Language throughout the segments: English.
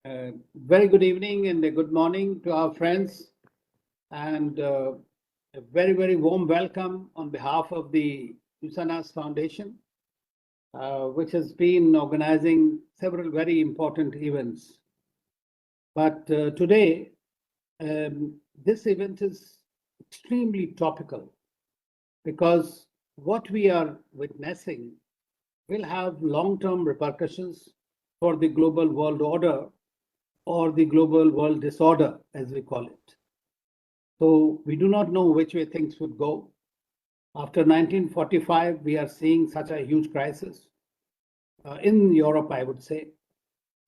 Very good evening and a good morning to our friends, and a very, very warm welcome on behalf of the Usanas Foundation, which has been organizing several very important events. But today, this event is extremely topical because what we are witnessing will have long-term repercussions for the global world order or the global world disorder, as we call it. So we do not know which way things would go. After 1945, we are seeing such a huge crisis in Europe, I would say,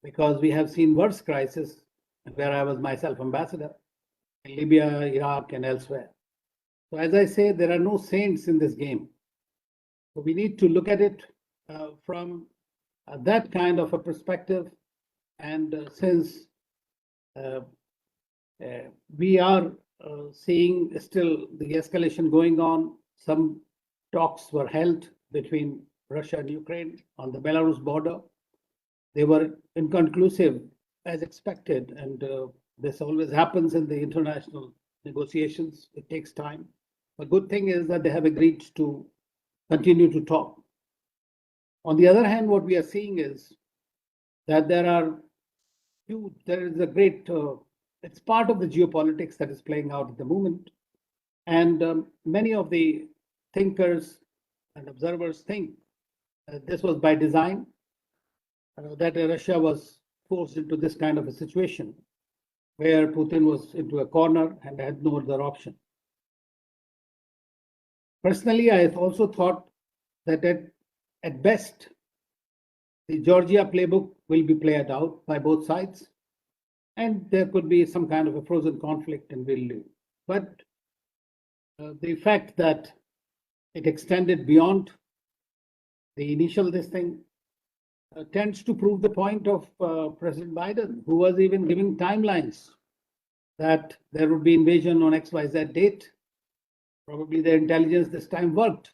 because we have seen worse crises where I was myself ambassador in Libya, Iraq, and elsewhere. So as I say, there are no saints in this game. So we need to look at it from that kind of a perspective. And since we are seeing still the escalation going on, some talks were held between Russia and Ukraine on the Belarus border. They were inconclusive as expected, and this always happens in the international negotiations. It takes time. The good thing is that they have agreed to continue to talk. On the other hand, what we are seeing is that there is a great, it's part of the geopolitics that is playing out at the moment. And many of the thinkers and observers think this was by design, that Russia was forced into this kind of a situation where Putin was into a corner and had no other option. Personally, I have also thought that at best, the Georgia playbook will be played out by both sides, and there could be some kind of a frozen conflict in Vilnius. But the fact that it extended beyond the initial this thing tends to prove the point of President Biden, who was even giving timelines that there would be invasion on XYZ date. Probably their intelligence this time worked.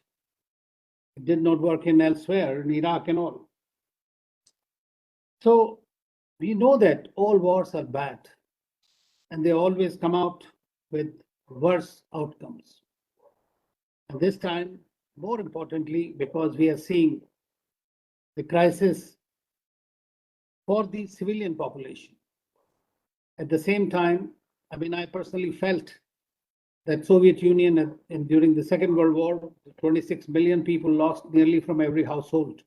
It did not work in elsewhere, in Iraq and all. So we know that all wars are bad, and they always come out with worse outcomes. And this time, more importantly, because we are seeing the crisis for the civilian population. At the same time, I mean, I personally felt that Soviet Union during the Second World War, 26 million people lost nearly from every household.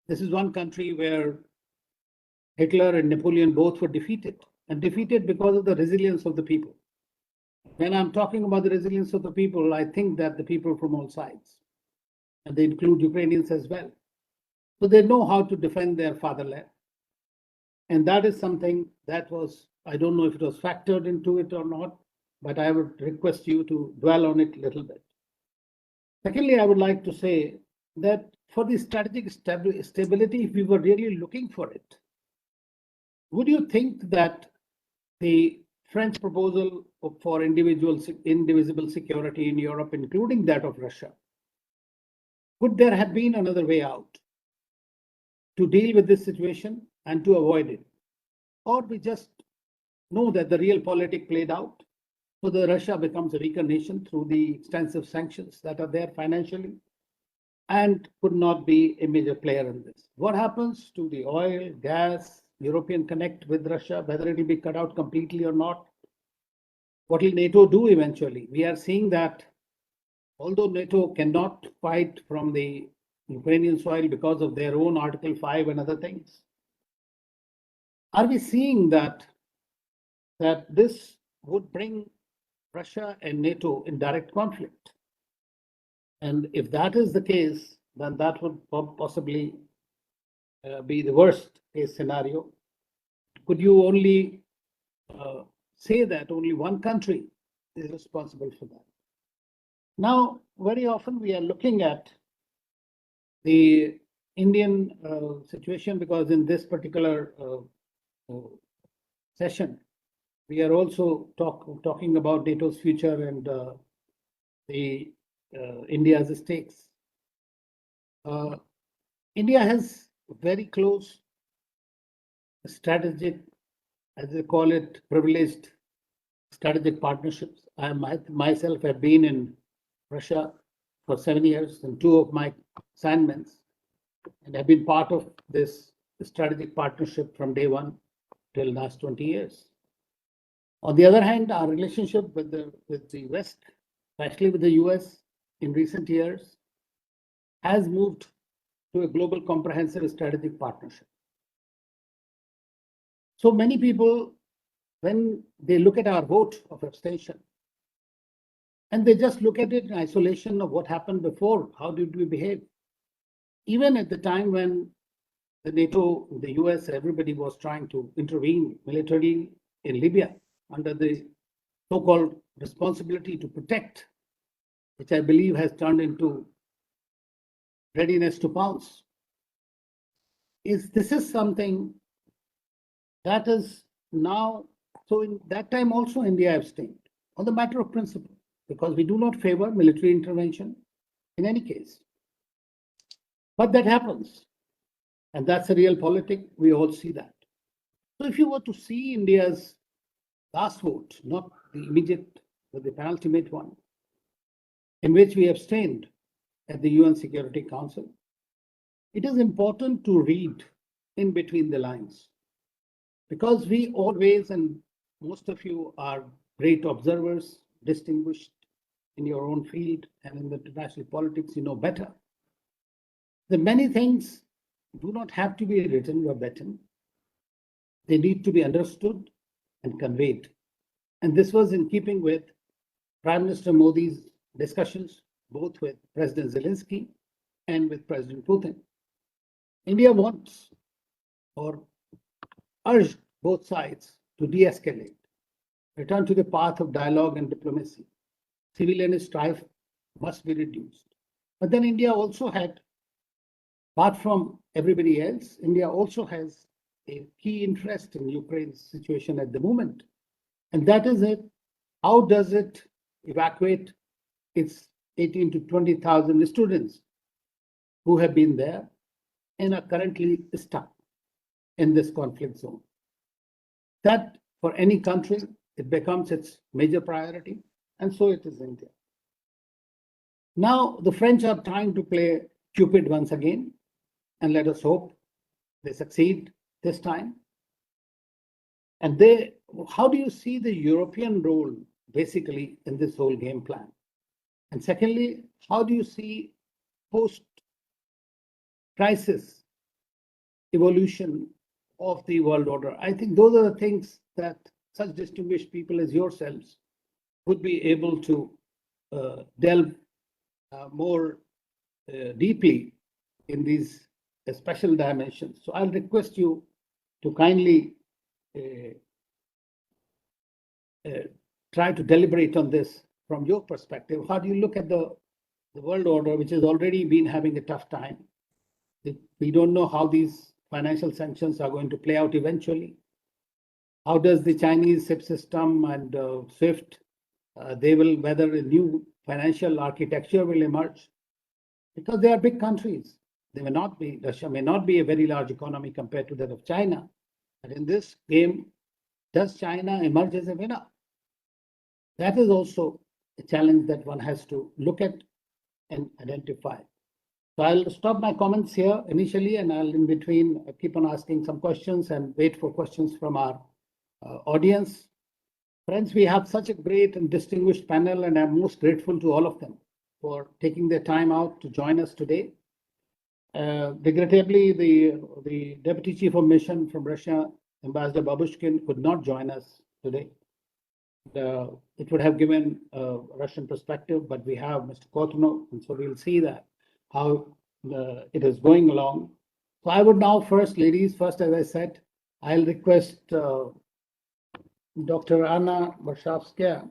This is one country where Hitler and Napoleon both were defeated, and defeated because of the resilience of the people. When I'm talking about the resilience of the people, I think that the people from all sides, and they include Ukrainians as well. So they know how to defend their fatherland. And that is something that was, I don't know if it was factored into it or not, but I would request you to dwell on it a little bit. Secondly, I would like to say that for the strategic stability, if we were really looking for it, would you think that the French proposal for indivisible security in Europe, including that of Russia, could there have been another way out to deal with this situation and to avoid it? Or we just know that the real politic played out, so that Russia becomes a weaker nation through the extensive sanctions that are there financially and could not be a major player in this. What happens to the oil, gas, European connect with Russia, whether it will be cut out completely or not? What will NATO do eventually? We are seeing that although NATO cannot fight from the Ukrainian soil because of their own Article 5 and other things, are we seeing that this would bring Russia and NATO in direct conflict? And if that is the case, then that would possibly be the worst case scenario. Could you only say that only one country is responsible for that? Now, very often we are looking at the Indian situation, because in this particular session, we are also talking about NATO's future and the India's stakes. India has very close strategic, as they call it, privileged strategic partnerships. I myself have been in Russia for 7 years, and two of my assignments, and have been part of this strategic partnership from day one till last 20 years. On the other hand, our relationship with the West, especially with the US in recent years, has moved to a global comprehensive strategic partnership. So many people, when they look at our vote of abstention, and they just look at it in isolation of what happened before, how did we behave? Even at the time when the NATO, the US, everybody was trying to intervene militarily in Libya under the so-called responsibility to protect, which I believe has turned into readiness to pounce. This is something that is now, so in that time also India abstained on the matter of principle, because we do not favor military intervention in any case. But that happens, and that's a real politic. We all see that. So if you were to see India's last vote, not the immediate, but the penultimate one, in which we abstained at the UN Security Council, it is important to read in between the lines, because we always, and most of you are great observers, distinguished in your own field and in the international politics, you know better. The many things do not have to be written verbatim. They need to be understood and conveyed. And this was in keeping with Prime Minister Modi's discussions, both with President Zelensky and with President Putin. India wants or urged both sides to de-escalate, return to the path of dialogue and diplomacy. Civilian strife must be reduced. But then India also had, apart from everybody else, India also has a key interest in Ukraine's situation at the moment. And that is it. How does it evacuate its 18 to 20,000 students who have been there and are currently stuck in this conflict zone? That, for any country, it becomes its major priority, and so it is India. Now, the French are trying to play Cupid once again, and let us hope they succeed this time. And how do you see the European role basically in this whole game plan? And secondly, how do you see post-crisis evolution of the world order? I think those are the things that such distinguished people as yourselves would be able to delve more deeply in these special dimensions. So I'll request you to kindly try to deliberate on this from your perspective. How do you look at the world order, which has already been having a tough time? We don't know how these financial sanctions are going to play out eventually. How does the Chinese SIP system and SWIFT, whether a new financial architecture will emerge? Because they are big countries. Russia may not be a very large economy compared to that of China. But in this game, does China emerge as a winner? That is also a challenge that one has to look at and identify. So I'll stop my comments here initially, and I'll in between keep on asking some questions and wait for questions from our audience. Friends, we have such a great and distinguished panel, and I'm most grateful to all of them for taking their time out to join us today. Regrettably, the Deputy Chief of Mission from Russia, Ambassador Babushkin, could not join us today. It would have given a Russian perspective, but we have Mr. Kortunov, and so we'll see that how it is going along. So I would now ladies first, as I said, I'll request Dr. Anna Borshchevskaya,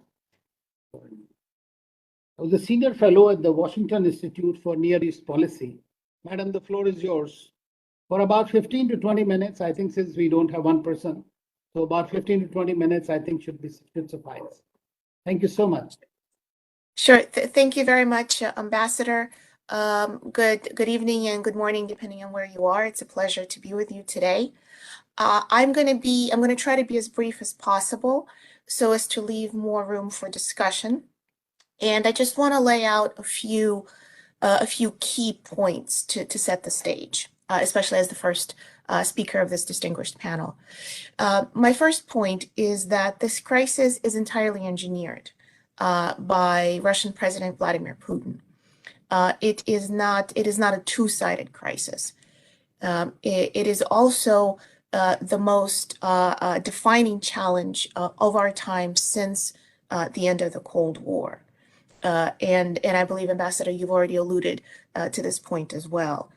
who's a senior fellow at the Washington Institute for Near East Policy. Madam, the floor is yours. For about 15 to 20 minutes, I think, since we don't have one person, so about 15 to 20 minutes, I think, should suffice. Thank you so much. Sure. Thank you very much, Ambassador. Good evening and good morning, depending on where you are. It's a pleasure to be with you today. I'm going to try to be as brief as possible so as to leave more room for discussion. And I just want to lay out a few key points to set the stage, especially as the first speaker of this distinguished panel. My first point is that this crisis is entirely engineered by Russian President Vladimir Putin. It is not a two-sided crisis. It is also the most defining challenge of our time since the end of the Cold War. And I believe, Ambassador, you've already alluded to this point as well.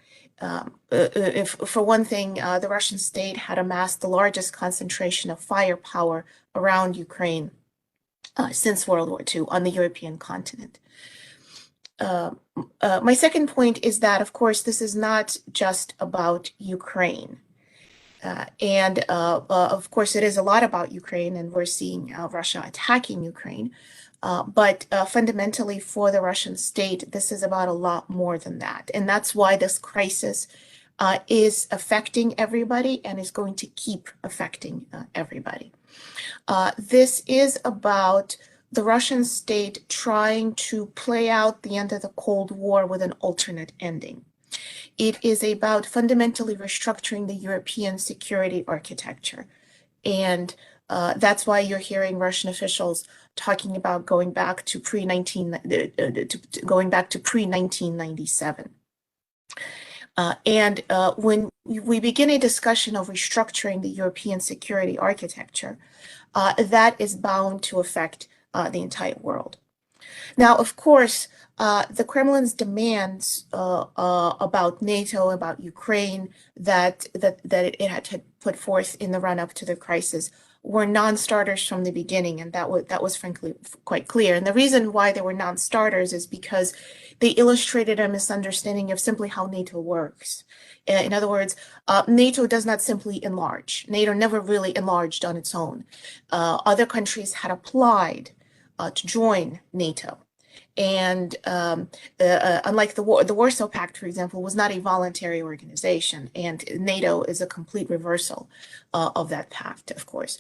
If for one thing, the Russian state had amassed the largest concentration of firepower around Ukraine since World War II on the European continent. My second point is that, of course, this is not just about Ukraine. And of course, it is a lot about Ukraine, and we're seeing Russia attacking Ukraine. But fundamentally, for the Russian state, this is about a lot more than that. And that's why this crisis is affecting everybody and is going to keep affecting everybody. This is about the Russian state trying to play out the end of the Cold War with an alternate ending. It is about fundamentally restructuring the European security architecture. And that's why you're hearing Russian officials talking about going back to pre-1997. And when we begin a discussion of restructuring the European security architecture, that is bound to affect the entire world. Now, of course, the Kremlin's demands about NATO, about Ukraine, that it had put forth in the run-up to the crisis were non-starters from the beginning, and that was frankly quite clear. And the reason why they were non-starters is because they illustrated a misunderstanding of simply how NATO works. In other words, NATO does not simply enlarge. NATO never really enlarged on its own. Other countries had applied to join NATO. And unlike the Warsaw Pact, for example, was not a voluntary organization, and NATO is a complete reversal of that pact, of course.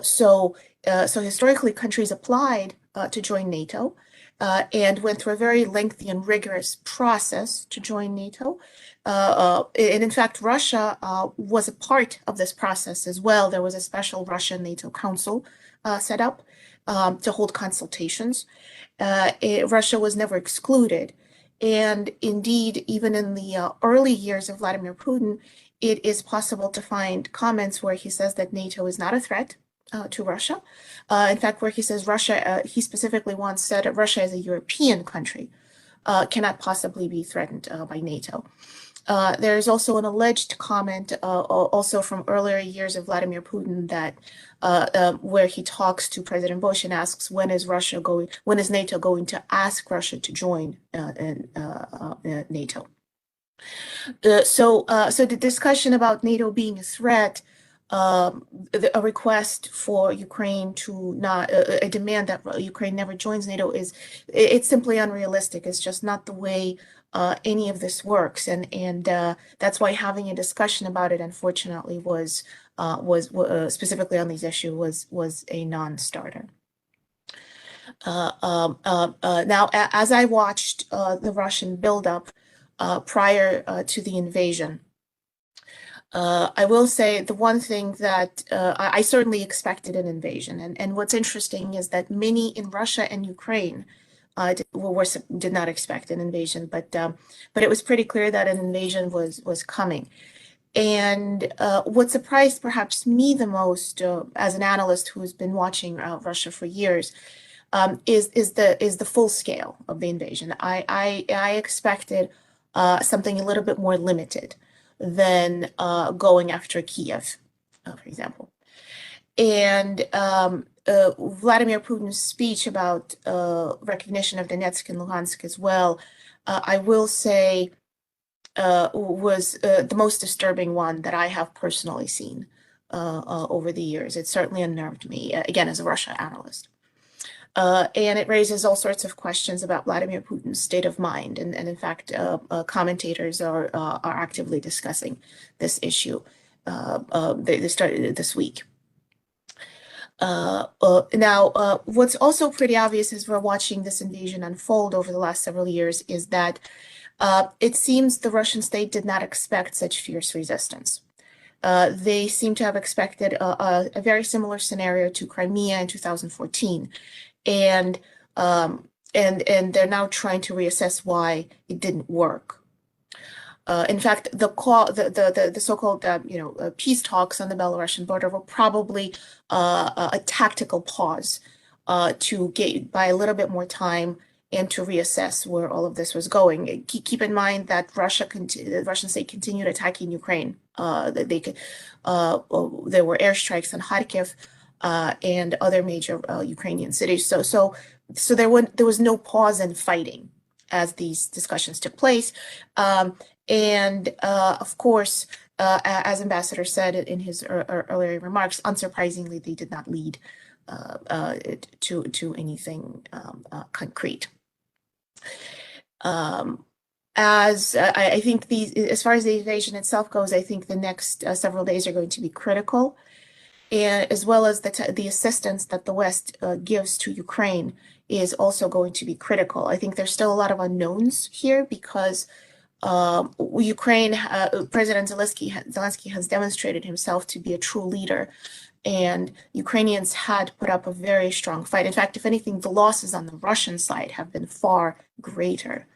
So historically, countries applied to join NATO and went through a very lengthy and rigorous process to join NATO. And in fact, Russia was a part of this process as well. There was a special Russia-NATO Council set up to hold consultations. Russia was never excluded. And indeed, even in the early years of Vladimir Putin, it is possible to find comments where he says that NATO is not a threat to Russia. In fact, where he says Russia, he specifically once said that Russia as a European country cannot possibly be threatened by NATO. There is also an alleged comment, also from earlier years of Vladimir Putin, that where he talks to President Bush and asks, when is NATO going to ask Russia to join NATO? So the discussion about NATO being a threat, a request for Ukraine to not, a demand that Ukraine never joins NATO it's simply unrealistic. It's just not the way any of this works, and that's why having a discussion about it, unfortunately, was specifically on these issues was a non-starter. Now, as I watched the Russian buildup prior to the invasion, I will say the one thing that I certainly expected an invasion, and what's interesting is that many in Russia and Ukraine did not expect an invasion, but it was pretty clear that an invasion was coming. And what surprised perhaps me the most, as an analyst who has been watching Russia for years, is the full scale of the invasion. I expected something a little bit more limited than going after Kiev, for example. And Vladimir Putin's speech about recognition of Donetsk and Luhansk as well, I will say, was the most disturbing one that I have personally seen over the years. It certainly unnerved me, again, as a Russia analyst. And it raises all sorts of questions about Vladimir Putin's state of mind. And in fact, commentators are actively discussing this issue. They started this week. Now, what's also pretty obvious as we're watching this invasion unfold over the last several years is that it seems the Russian state did not expect such fierce resistance. They seem to have expected a very similar scenario to Crimea in 2014, and they're now trying to reassess why it didn't work. In fact, the so-called peace talks on the Belarusian border were probably a tactical pause to buy a little bit more time and to reassess where all of this was going. Keep in mind that the Russian state continued attacking Ukraine. There were airstrikes on Kharkiv and other major Ukrainian cities. So there was no pause in fighting as these discussions took place. Of course, as Ambassador said in his earlier remarks, unsurprisingly, they did not lead to anything concrete. I think as far as the invasion itself goes, I think the next several days are going to be critical, and as well as the assistance that the West gives to Ukraine is also going to be critical. I think there's still a lot of unknowns here because Ukraine, President Zelensky has demonstrated himself to be a true leader, and Ukrainians had put up a very strong fight. In fact, if anything, the losses on the Russian side have been far greater.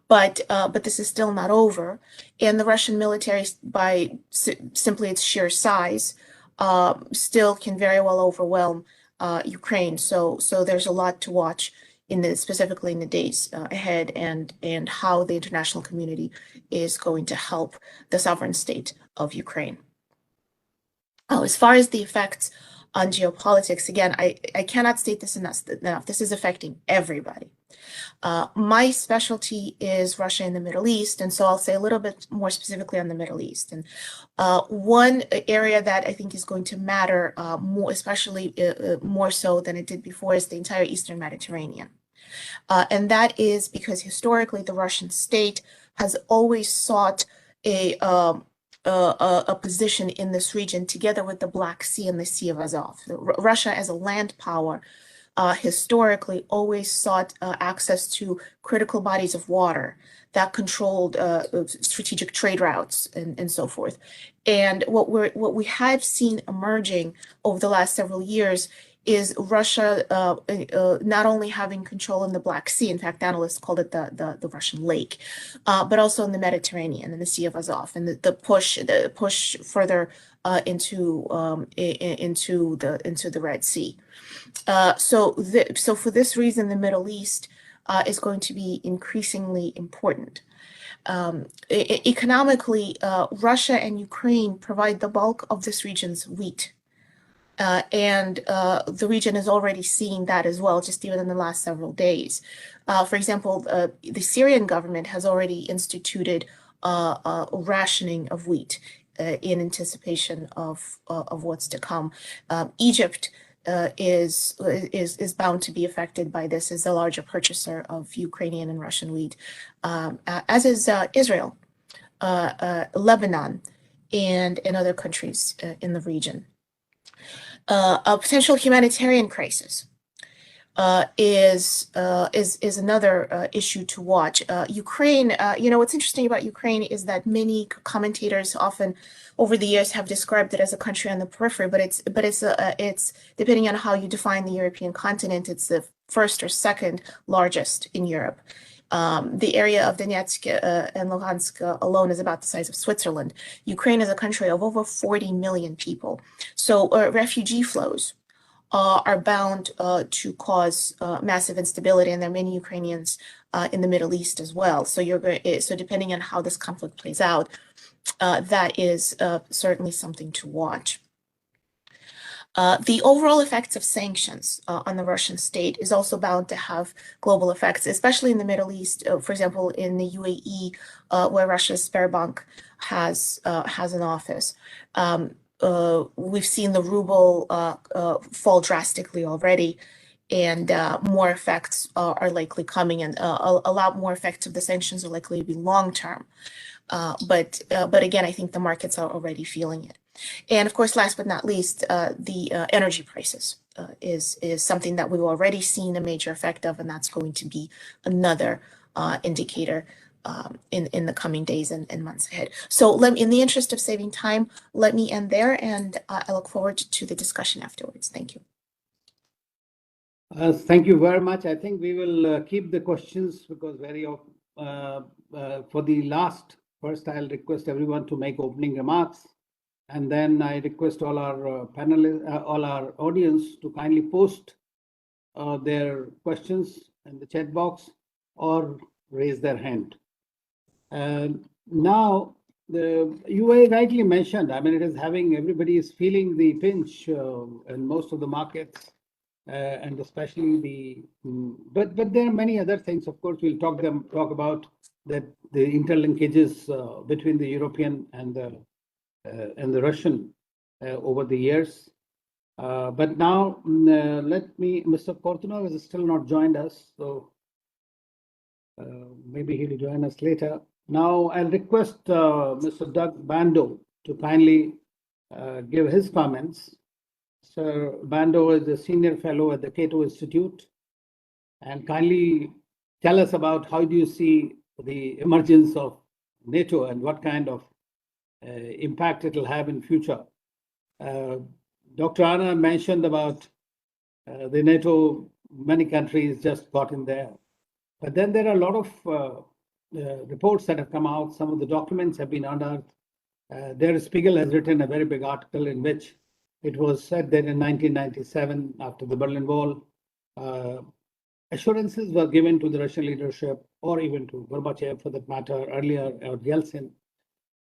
But this is still not over, and the Russian military, by simply its sheer size, still can very well overwhelm Ukraine. So there's a lot to watch specifically in the days ahead, and how the international community is going to help the sovereign state of Ukraine. As far as the effects on geopolitics, again, I cannot state this enough. This is affecting everybody. My specialty is Russia and the Middle East, and so I'll say a little bit more specifically on the Middle East. And one area that I think is going to matter more, especially more so than it did before, is the entire Eastern Mediterranean. And that is because historically the Russian state has always sought a position in this region together with the Black Sea and the Sea of Azov. Russia as a land power historically always sought access to critical bodies of water that controlled strategic trade routes and so forth. And what we have seen emerging over the last several years is Russia not only having control in the Black Sea, in fact, analysts called it the Russian lake, but also in the Mediterranean and the Sea of Azov, and the push further into the Red Sea. So for this reason, the Middle East is going to be increasingly important. Economically, Russia and Ukraine provide the bulk of this region's wheat. And the region is already seeing that as well, just even in the last several days. For example, the Syrian government has already instituted rationing of wheat in anticipation of what's to come. Egypt is bound to be affected by this as a larger purchaser of Ukrainian and Russian wheat, as is Israel, Lebanon, and other countries in the region. A potential humanitarian crisis is another issue to watch. Ukraine, what's interesting about Ukraine is that many commentators often over the years have described it as a country on the periphery, but it's depending on how you define the European continent, it's the first or second largest in Europe. The area of Donetsk and Luhansk alone is about the size of Switzerland. Ukraine is a country of over 40 million people. So refugee flows are bound to cause massive instability, and there are many Ukrainians in the Middle East as well. So depending on how this conflict plays out, that is certainly something to watch. The overall effects of sanctions on the Russian state is also bound to have global effects, especially in the Middle East. For example, in the UAE, where Russia's Sberbank has an office. We've seen the ruble fall drastically already, and more effects are likely coming, and a lot more effects of the sanctions are likely to be long-term. But again, I think the markets are already feeling it. And of course, last but not least, the energy prices is something that we've already seen a major effect of, and that's going to be another indicator in the coming days and months ahead. So in the interest of saving time, let me end there, and I look forward to the discussion afterwards. Thank you. Thank you very much. I think we will keep the questions because for the last, first I'll request everyone to make opening remarks, and then I request all our panelists, all our audience to kindly post their questions in the chat box or raise their hand. Now, the UA rightly mentioned, I mean, everybody is feeling the pinch in most of the markets. And especially but there are many other things. Of course, we'll talk about that the interlinkages between the European and the Russian over the years. But now Mr. Kortunov has still not joined us, so maybe he'll join us later. Now I'll request Mr. Doug Bandow to kindly give his comments. Sir Bandow is a senior fellow at the Cato Institute, and kindly tell us about how do you see the emergence of NATO and what kind of impact it will have in future. Dr. Anna mentioned about the NATO, many countries just got in there. But then there are a lot of reports that have come out. Some of the documents have been unearthed. Der Spiegel has written a very big article in which it was said that in 1997, after the Berlin Wall, assurances were given to the Russian leadership, or even to Gorbachev for that matter, earlier, or Yeltsin,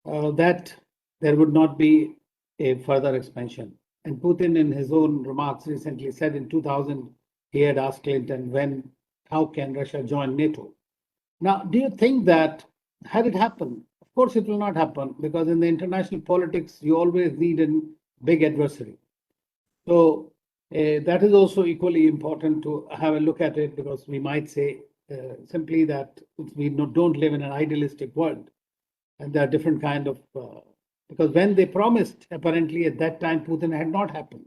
that there would not be a further expansion. And Putin, in his own remarks recently, said in 2000, he had asked Clinton, how can Russia join NATO? Now, do you think that had it happened, of course it will not happen, because in the international politics, you always need a big adversary. So that is also equally important to have a look at it, because we might say simply that we don't live in an idealistic world. And there are different kind of, because when they promised, apparently at that time, Putin had not happened.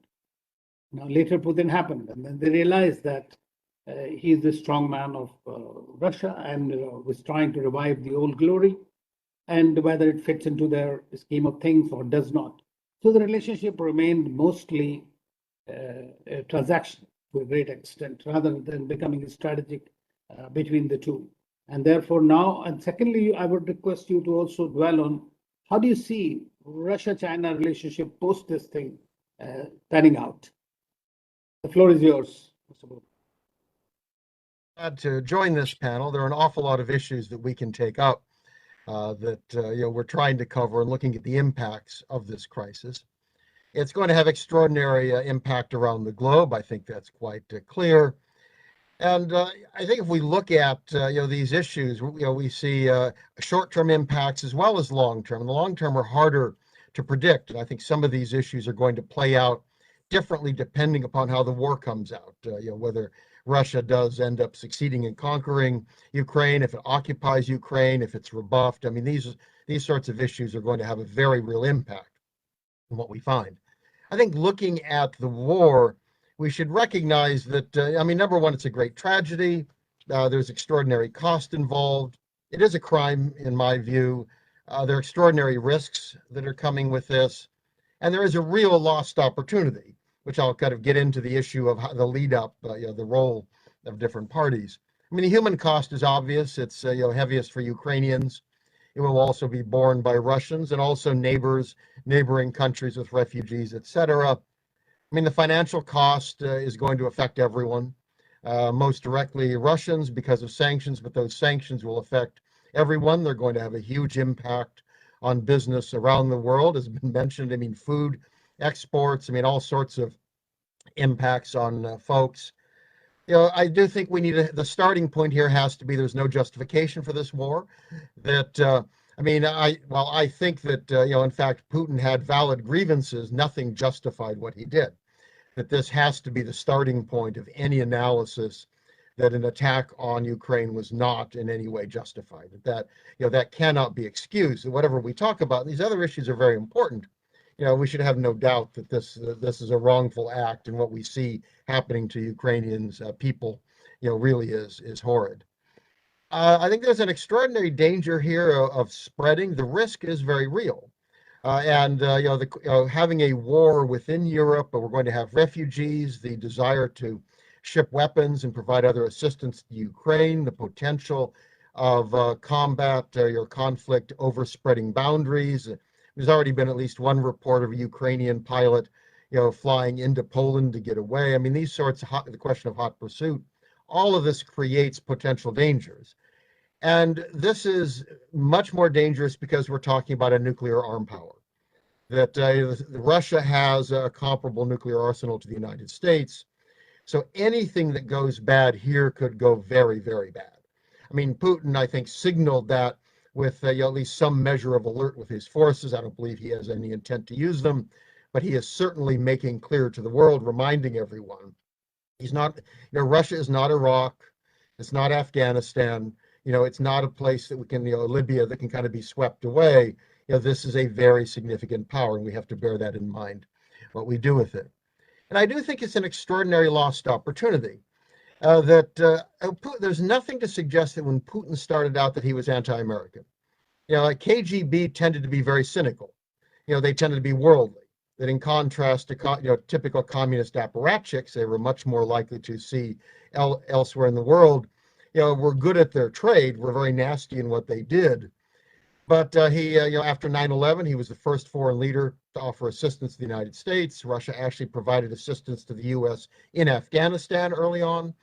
Now later Putin happened, and then they realized that he is the strong man of Russia and was trying to revive the old glory, and whether it fits into their scheme of things or does not. So the relationship remained mostly a transaction to a great extent, rather than becoming a strategic between the two. And therefore now, and secondly, I would request you to also dwell on how do you see Russia-China relationship post this thing panning out? The floor is yours, Mr. Booth. Glad to join this panel. There are an awful lot of issues that we can take up that we're trying to cover and looking at the impacts of this crisis. It's going to have extraordinary impact around the globe. I think that's quite clear. And I think if we look at these issues, we see short-term impacts as well as long-term. And the long-term are harder to predict. And I think some of these issues are going to play out differently depending upon how the war comes out. Whether Russia does end up succeeding in conquering Ukraine, if it occupies Ukraine, if it's rebuffed. I mean, these sorts of issues are going to have a very real impact on what we find. I think looking at the war, we should recognize that, number one, it's a great tragedy. There's extraordinary cost involved. It is a crime, in my view. There are extraordinary risks that are coming with this. And there is a real lost opportunity, which I'll kind of get into the issue of the lead up, the role of different parties. I mean, the human cost is obvious. It's heaviest for Ukrainians. It will also be borne by Russians and also neighboring countries with refugees, etc. I mean, the financial cost is going to affect everyone, most directly Russians because of sanctions, but those sanctions will affect everyone. They're going to have a huge impact on business around the world, as has been mentioned. I mean, food exports, all sorts of impacts on folks. I do think we need the starting point here has to be there's no justification for this war. That I think that in fact Putin had valid grievances, nothing justified what he did. That this has to be the starting point of any analysis that an attack on Ukraine was not in any way justified. That that cannot be excused. Whatever we talk about, these other issues are very important. We should have no doubt that this is a wrongful act, and what we see happening to Ukrainians people, really is horrid. I think there's an extraordinary danger here of spreading. The risk is very real. And having a war within Europe, but we're going to have refugees, the desire to ship weapons and provide other assistance to Ukraine, the potential of combat or conflict overspreading boundaries. There's already been at least one report of a Ukrainian pilot, flying into Poland to get away. I mean, these sorts of the question of hot pursuit, all of this creates potential dangers. And this is much more dangerous because we're talking about a nuclear armed power. That Russia has a comparable nuclear arsenal to the United States. So anything that goes bad here could go very, very bad. I mean, Putin, I think, signaled that with at least some measure of alert with his forces. I don't believe he has any intent to use them, but he is certainly making clear to the world, reminding everyone, he's not, Russia is not Iraq, it's not Afghanistan, it's not a place that we can, Libya, that can kind of be swept away. This is a very significant power, and we have to bear that in mind, what we do with it. And I do think it's an extraordinary lost opportunity. There's nothing to suggest that when Putin started out that he was anti-American. KGB tended to be very cynical. They tended to be worldly. That in contrast to typical communist apparatchiks, they were much more likely to see elsewhere in the world, were good at their trade, were very nasty in what they did. But he, after 9/11, he was the first foreign leader to offer assistance to the United States. Russia actually provided assistance to the U.S. in Afghanistan early on.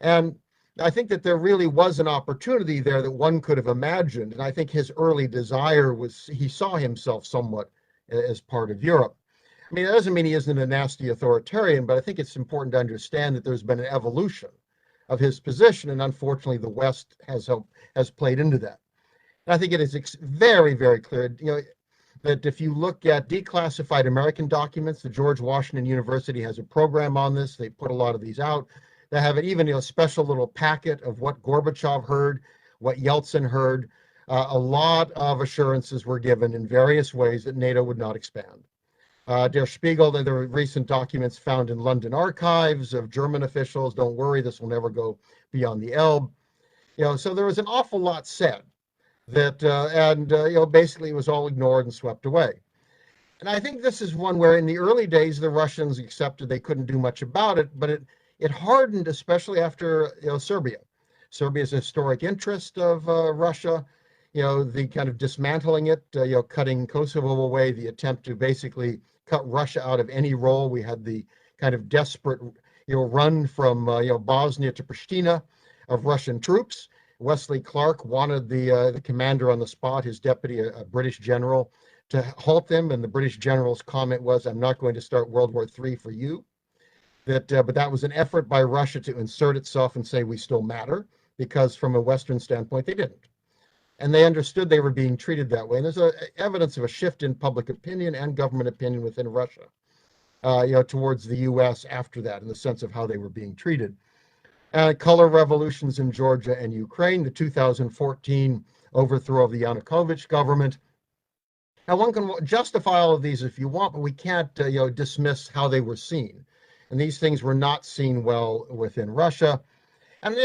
And I think that there really was an opportunity there that one could have imagined. And I think his early desire was, he saw himself somewhat as part of Europe. I mean, that doesn't mean he isn't a nasty authoritarian, but I think it's important to understand that there's been an evolution of his position. And unfortunately, the West has played into that. And I think it is very, very clear, that if you look at declassified American documents, the George Washington University has a program on this. They put a lot of these out. They have it even a special little packet of what Gorbachev heard, what Yeltsin heard. A lot of assurances were given in various ways that NATO would not expand. Der Spiegel, there were recent documents found in London archives of German officials. Don't worry, this will never go beyond the Elbe. So there was an awful lot said that, basically it was all ignored and swept away. And I think this is one where in the early days, the Russians accepted they couldn't do much about it, but it hardened, especially after Serbia. Serbia's a historic interest of Russia, the kind of dismantling it, cutting Kosovo away, the attempt to basically cut Russia out of any role. We had the kind of desperate, run from Bosnia to Pristina of Russian troops. Wesley Clark wanted the commander on the spot, his deputy, a British general, to halt them, and the British general's comment was, "I'm not going to start World War III for you." But that was an effort by Russia to insert itself and say we still matter, because from a Western standpoint, they didn't. And they understood they were being treated that way. And there's evidence of a shift in public opinion and government opinion within Russia, towards the U.S. after that, in the sense of how they were being treated. Color revolutions in Georgia and Ukraine, the 2014 overthrow of the Yanukovych government. Now, one can justify all of these if you want, but we can't dismiss how they were seen. And these things were not seen well within Russia. And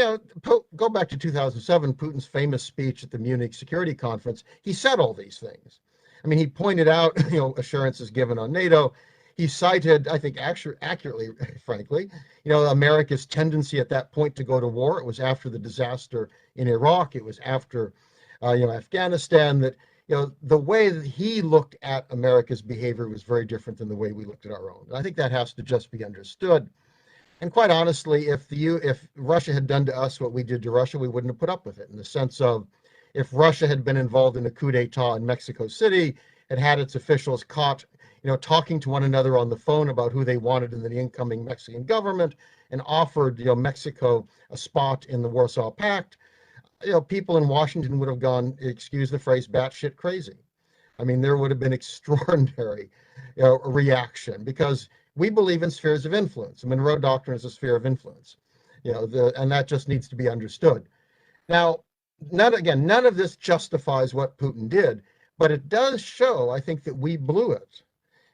go back to 2007, Putin's famous speech at the Munich Security Conference. He said all these things. I mean, he pointed out assurances given on NATO. He cited, I think, accurately, frankly, America's tendency at that point to go to war. It was after the disaster in Iraq. It was after, Afghanistan, that, the way that he looked at America's behavior was very different than the way we looked at our own. And I think that has to just be understood. And quite honestly, if Russia had done to us what we did to Russia, we wouldn't have put up with it, in the sense of, if Russia had been involved in a coup d'etat in Mexico City, it had its officials caught talking to one another on the phone about who they wanted in the incoming Mexican government, and offered, Mexico a spot in the Warsaw Pact, people in Washington would have gone, excuse the phrase, batshit crazy. I mean, there would have been extraordinary, reaction, because we believe in spheres of influence. The Monroe Doctrine is a sphere of influence. and that just needs to be understood. Now, none of this justifies what Putin did, but it does show, I think, that we blew it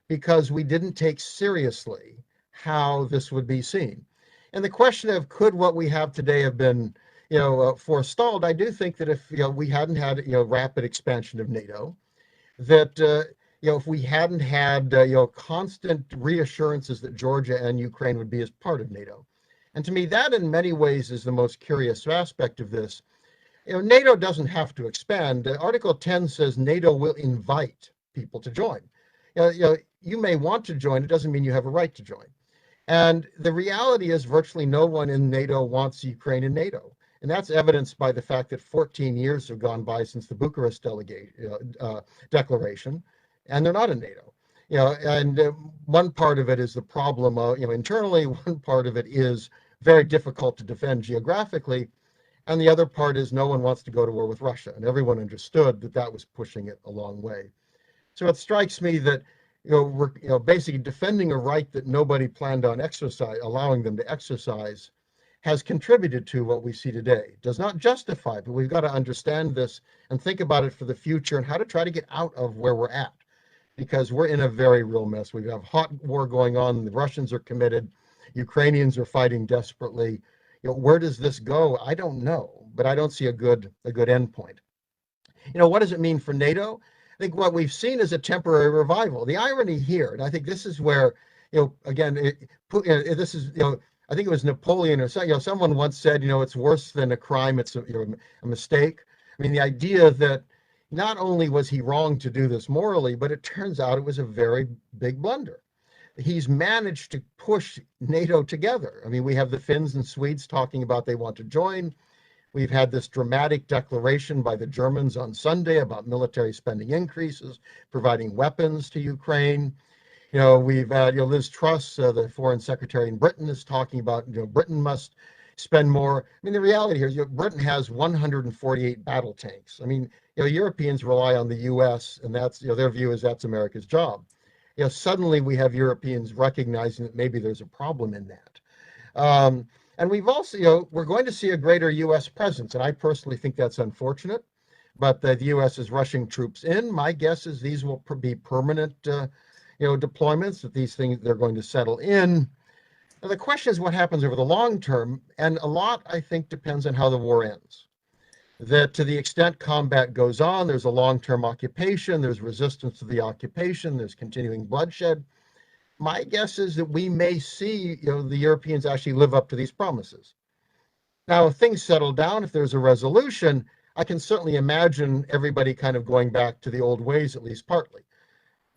because we didn't take seriously how this would be seen. And the question of could what we have today have been, forestalled? I do think that if we hadn't had rapid expansion of NATO, that if we hadn't had constant reassurances that Georgia and Ukraine would be as part of NATO, and to me that in many ways is the most curious aspect of this. NATO doesn't have to expand. Article 10 says NATO will invite people to join. You may want to join, it doesn't mean you have a right to join. And the reality is virtually no one in NATO wants Ukraine in NATO. And that's evidenced by the fact that 14 years have gone by since the Bucharest declaration, and they're not in NATO. And one part of it is the problem, internally, one part of it is very difficult to defend geographically, and the other part is no one wants to go to war with Russia, and everyone understood that that was pushing it a long way. So it strikes me that we're basically defending a right that nobody planned on allowing them to exercise, has contributed to what we see today. Does not justify, but we've got to understand this and think about it for the future and how to try to get out of where we're at, because we're in a very real mess. We have hot war going on. The Russians are committed. Ukrainians are fighting desperately. Where does this go? I don't know, but I don't see a good end point. What does it mean for NATO? I think what we've seen is a temporary revival. The irony here, and I think this is where, again, this is, I think it was Napoleon or someone once said, it's worse than a crime, it's a mistake. I mean, the idea that not only was he wrong to do this morally, but it turns out it was a very big blunder. He's managed to push NATO together. I mean, we have the Finns and Swedes talking about they want to join. We've had this dramatic declaration by the Germans on Sunday about military spending increases, providing weapons to Ukraine. We've had Liz Truss, the foreign secretary in Britain, is talking about Britain must spend more. I mean, the reality here is Britain has 148 battle tanks. I mean, Europeans rely on the U.S. and that's their view is that's America's job. Suddenly we have Europeans recognizing that maybe there's a problem in that. And we've also, we're going to see a greater U.S. presence, and I personally think that's unfortunate, but the U.S. is rushing troops in. My guess is these will be permanent, deployments, that these things, they're going to settle in. And the question is what happens over the long term, and a lot, I think, depends on how the war ends. That to the extent combat goes on, there's a long-term occupation, there's resistance to the occupation, there's continuing bloodshed. My guess is that we may see, the Europeans actually live up to these promises. Now, if things settle down, if there's a resolution, I can certainly imagine everybody kind of going back to the old ways, at least partly.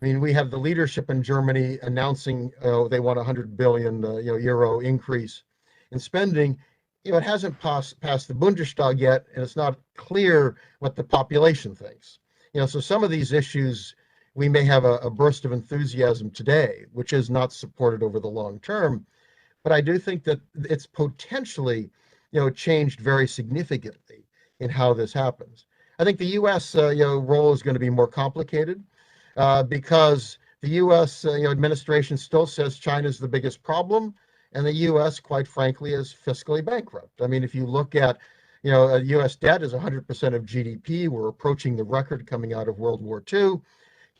I mean, we have the leadership in Germany announcing they want a 100 billion euro increase in spending. It hasn't passed the Bundestag yet, and it's not clear what the population thinks. So some of these issues, we may have a burst of enthusiasm today, which is not supported over the long term. But I do think that it's potentially, changed very significantly in how this happens. I think the U.S. Role is going to be more complicated because the U.S. Administration still says China is the biggest problem, and the U.S. quite frankly is fiscally bankrupt. I mean, if you look at U.S. debt is 100% of GDP. We're approaching the record coming out of World War II.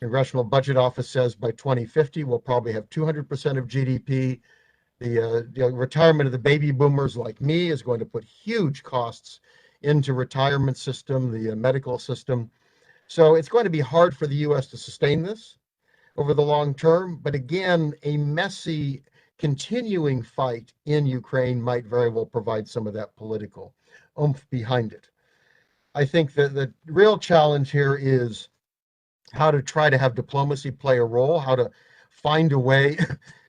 Congressional Budget Office says by 2050 we'll probably have 200% of GDP. The retirement of the baby boomers like me is going to put huge costs into retirement system, the medical system. So it's going to be hard for the U.S. to sustain this over the long term. But again, a messy continuing fight in Ukraine might very well provide some of that political oomph behind it. I think that the real challenge here is how to try to have diplomacy play a role, how to find a way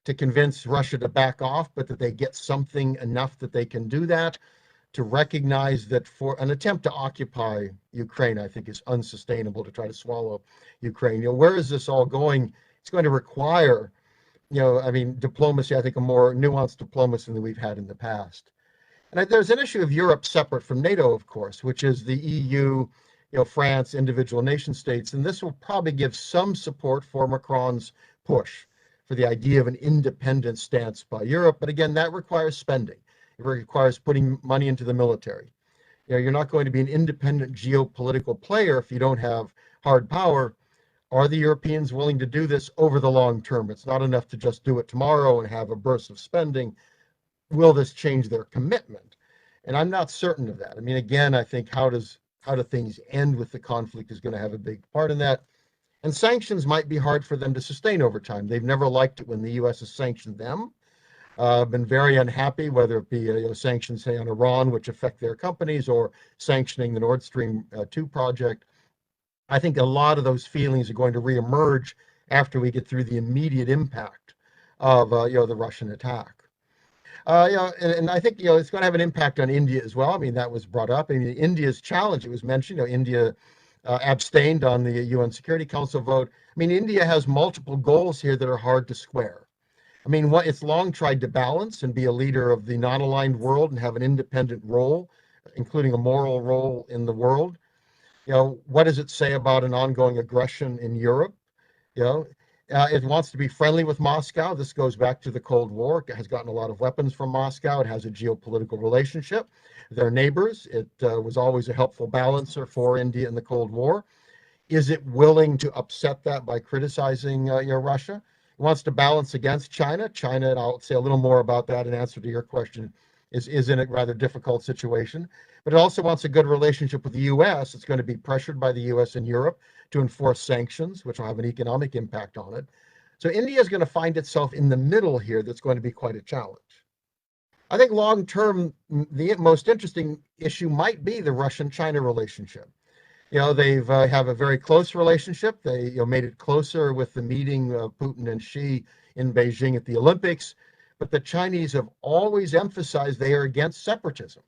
to convince Russia to back off, but that they get something enough that they can do that, to recognize that for an attempt to occupy Ukraine, I think is unsustainable, to try to swallow Ukraine. Where is this all going? It's going to require, diplomacy, I think a more nuanced diplomacy than we've had in the past. And there's an issue of Europe separate from NATO, of course, which is the EU, France, individual nation states. And this will probably give some support for Macron's push for the idea of an independent stance by Europe. But again, that requires spending. It requires putting money into the military. You're not going to be an independent geopolitical player if you don't have hard power. Are the Europeans willing to do this over the long term? It's not enough to just do it tomorrow and have a burst of spending. Will this change their commitment? And I'm not certain of that. I mean, again, I think how do things end with the conflict is going to have a big part in that. And sanctions might be hard for them to sustain over time. They've never liked it when the U.S. has sanctioned them. Been very unhappy, whether it be sanctions, say, on Iran, which affect their companies, or sanctioning the Nord Stream 2 project. I think a lot of those feelings are going to reemerge after we get through the immediate impact of the Russian attack. And I think it's going to have an impact on India as well. I mean, that was brought up. I mean, India's challenge, it was mentioned. India abstained on the UN Security Council vote. I mean, India has multiple goals here that are hard to square. I mean, it's long tried to balance and be a leader of the non-aligned world and have an independent role, including a moral role in the world. What does it say about an ongoing aggression in Europe? It wants to be friendly with Moscow. This goes back to the Cold War. It has gotten a lot of weapons from Moscow. It has a geopolitical relationship. They're neighbors. It was always a helpful balancer for India in the Cold War. Is it willing to upset that by criticizing Russia? It wants to balance against China. China, and I'll say a little more about that in answer to your question, is in a rather difficult situation. But it also wants a good relationship with the U.S. It's going to be pressured by the U.S. and Europe to enforce sanctions, which will have an economic impact on it. So India is going to find itself in the middle here. That's going to be quite a challenge. I think long term, the most interesting issue might be the Russian-China relationship. They've have a very close relationship. They made it closer with the meeting of Putin and Xi in Beijing at the Olympics. But the Chinese have always emphasized they are against separatism.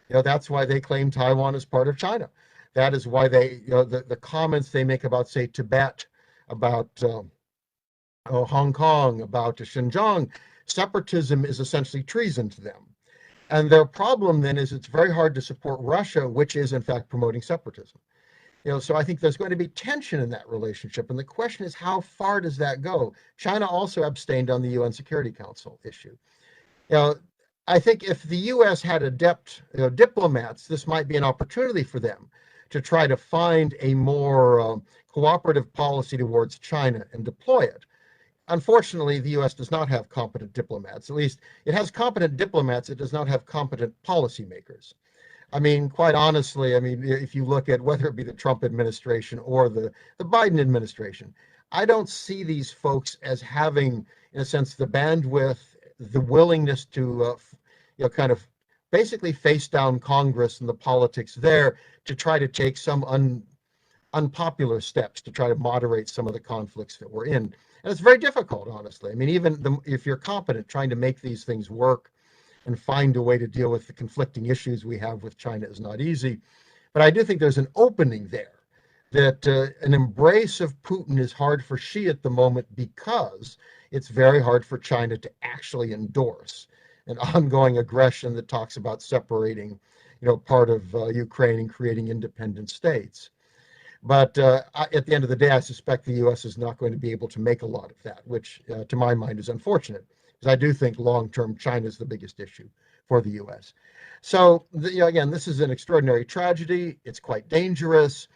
That's why they claim Taiwan as part of China. That is why they, the comments they make about, say, Tibet, about Hong Kong, about Xinjiang, separatism is essentially treason to them. And their problem then is it's very hard to support Russia, which is in fact promoting separatism. So I think there's going to be tension in that relationship. And the question is, how far does that go? China also abstained on the UN Security Council issue. I think if the U.S. had adept diplomats, this might be an opportunity for them to try to find a more cooperative policy towards China and deploy it. Unfortunately, the U.S. does not have competent diplomats. At least it has competent diplomats. It does not have competent policymakers. I mean, quite honestly, if you look at whether it be the Trump administration or the Biden administration, I don't see these folks as having, in a sense, the bandwidth, the willingness to, kind of basically face down Congress and the politics there to try to take some unpopular steps to try to moderate some of the conflicts that we're in. And it's very difficult, honestly. I mean, even if you're competent, trying to make these things work and find a way to deal with the conflicting issues we have with China is not easy. But I do think there's an opening there, that an embrace of Putin is hard for Xi at the moment because it's very hard for China to actually endorse an ongoing aggression that talks about separating, part of Ukraine and creating independent states. But at the end of the day, I suspect the U.S. is not going to be able to make a lot of that, which to my mind is unfortunate, because I do think long-term China is the biggest issue for the U.S. So again, this is an extraordinary tragedy. It's quite dangerous.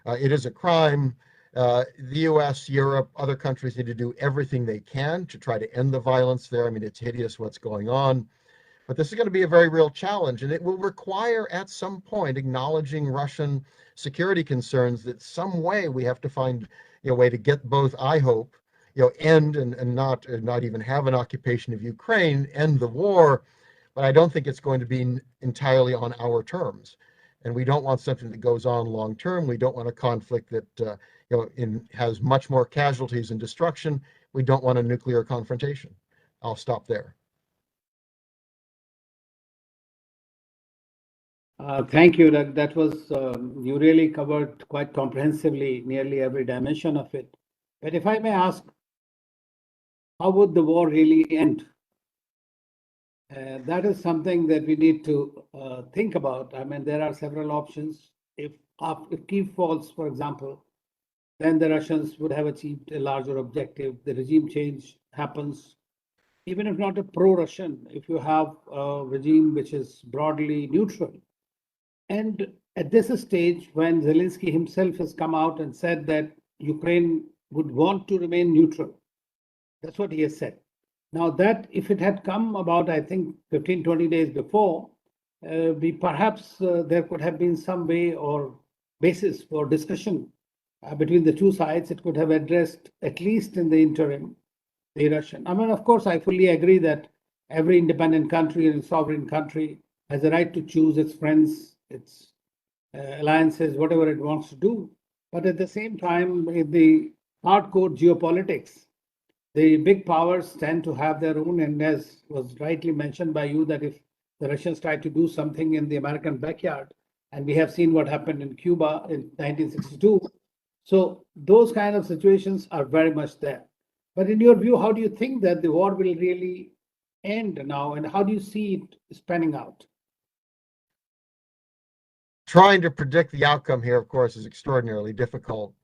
It is a crime. The U.S., Europe, other countries need to do everything they can to try to end the violence there. I mean, it's hideous what's going on. But this is going to be a very real challenge, and it will require at some point acknowledging Russian security concerns that some way we have to find a way to get both, I hope, end and not even have an occupation of Ukraine, end the war. But I don't think it's going to be entirely on our terms. And we don't want something that goes on long term. We don't want a conflict that has much more casualties and destruction. We don't want a nuclear confrontation. I'll stop there. Thank you. That was, you really covered quite comprehensively nearly every dimension of it. But if I may ask, how would the war really end? That is something that we need to think about. I mean, there are several options. If Kyiv falls, for example, then the Russians would have achieved a larger objective. The regime change happens. even if not a pro-Russian, if you have a regime which is broadly neutral. And at this stage, when Zelensky himself has come out and said that Ukraine would want to remain neutral, that's what he has said. Now that if it had come about, I think 15, 20 days before, we perhaps there could have been some way or basis for discussion between the two sides. It could have addressed, at least in the interim, the Russian. I mean, of course, I fully agree that every independent country and sovereign country has a right to choose its friends, its alliances, whatever it wants to do. But at the same time, in the hardcore geopolitics, the big powers tend to have their own, and as was rightly mentioned by you, that if the Russians try to do something in the American backyard, and we have seen what happened in Cuba in 1962, so those kind of situations are very much there. But in your view, how do you think that the war will really end now, and how do you see it spanning out? Trying to predict the outcome here, of course, is extraordinarily difficult.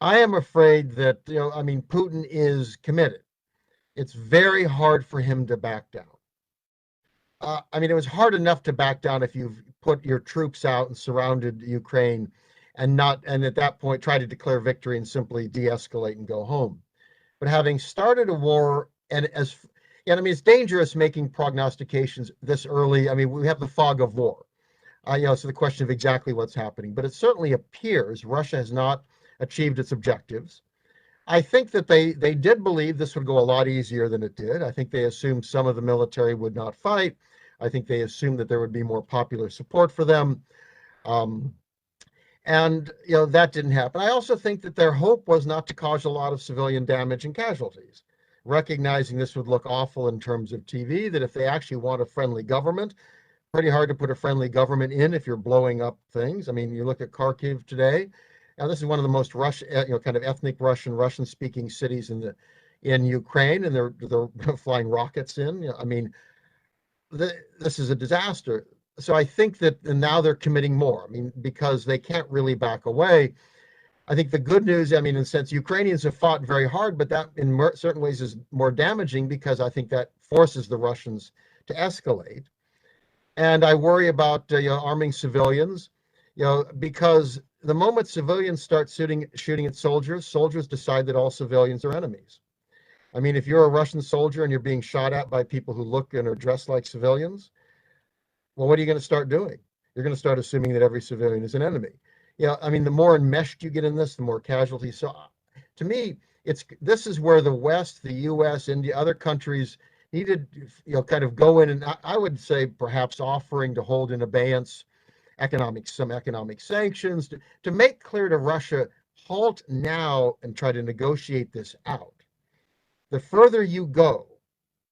I am afraid that, I mean, Putin is committed. It's very hard for him to back down. I mean, it was hard enough to back down if you've put your troops out and surrounded Ukraine and at that point try to declare victory and simply de-escalate and go home. But having started a war, I mean, it's dangerous making prognostications this early. I mean, we have the fog of war. So the question of exactly what's happening, but it certainly appears Russia has not achieved its objectives. I think that they did believe this would go a lot easier than it did. I think they assumed some of the military would not fight. I think they assumed that there would be more popular support for them. And that didn't happen. I also think that their hope was not to cause a lot of civilian damage and casualties, recognizing this would look awful in terms of TV, that if they actually want a friendly government, pretty hard to put a friendly government in if you're blowing up things. I mean, you look at Kharkiv today. Now, this is one of the most kind of ethnic Russian-speaking cities in Ukraine, and they're flying rockets in. I mean, this is a disaster. So I think that now they're committing more. I mean, because they can't really back away. I think the good news, I mean, in a sense, Ukrainians have fought very hard, but that in certain ways is more damaging because I think that forces the Russians to escalate. And I worry about arming civilians, because the moment civilians start shooting at soldiers, soldiers decide that all civilians are enemies. I mean, if you're a Russian soldier and you're being shot at by people who look and are dressed like civilians, well, what are you going to start doing? You're going to start assuming that every civilian is an enemy. I mean, the more enmeshed you get in this, the more casualties. So to me, this is where the West, the US, India, other countries needed, kind of go in, and I would say perhaps offering to hold in abeyance some economic sanctions to make clear to Russia, halt now and try to negotiate this out. The further you go,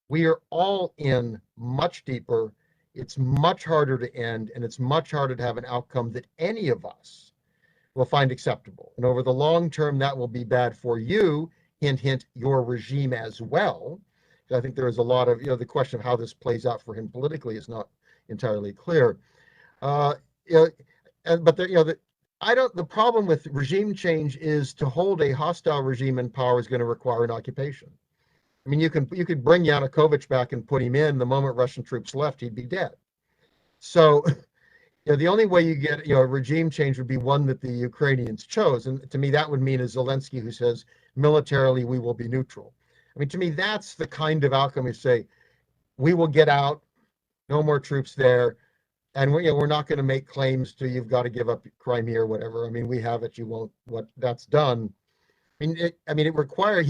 we are all in much deeper. It's much harder to end, and it's much harder to have an outcome that any of us will find acceptable. And over the long term, that will be bad for you, hint, hint, your regime as well. I think there is a lot of, the question of how this plays out for him politically is not entirely clear. But the problem with regime change is to hold a hostile regime in power is going to require an occupation. I mean, you could bring Yanukovych back and put him in. The moment Russian troops left, he'd be dead. So, the only way you get a regime change would be one that the Ukrainians chose, and to me that would mean a Zelensky who says militarily we will be neutral. I mean, to me that's the kind of outcome you say we will get out, no more troops there, and we're not going to make claims to you've got to give up Crimea or whatever. I mean, we have it, you won't. What that's done. I mean, it requires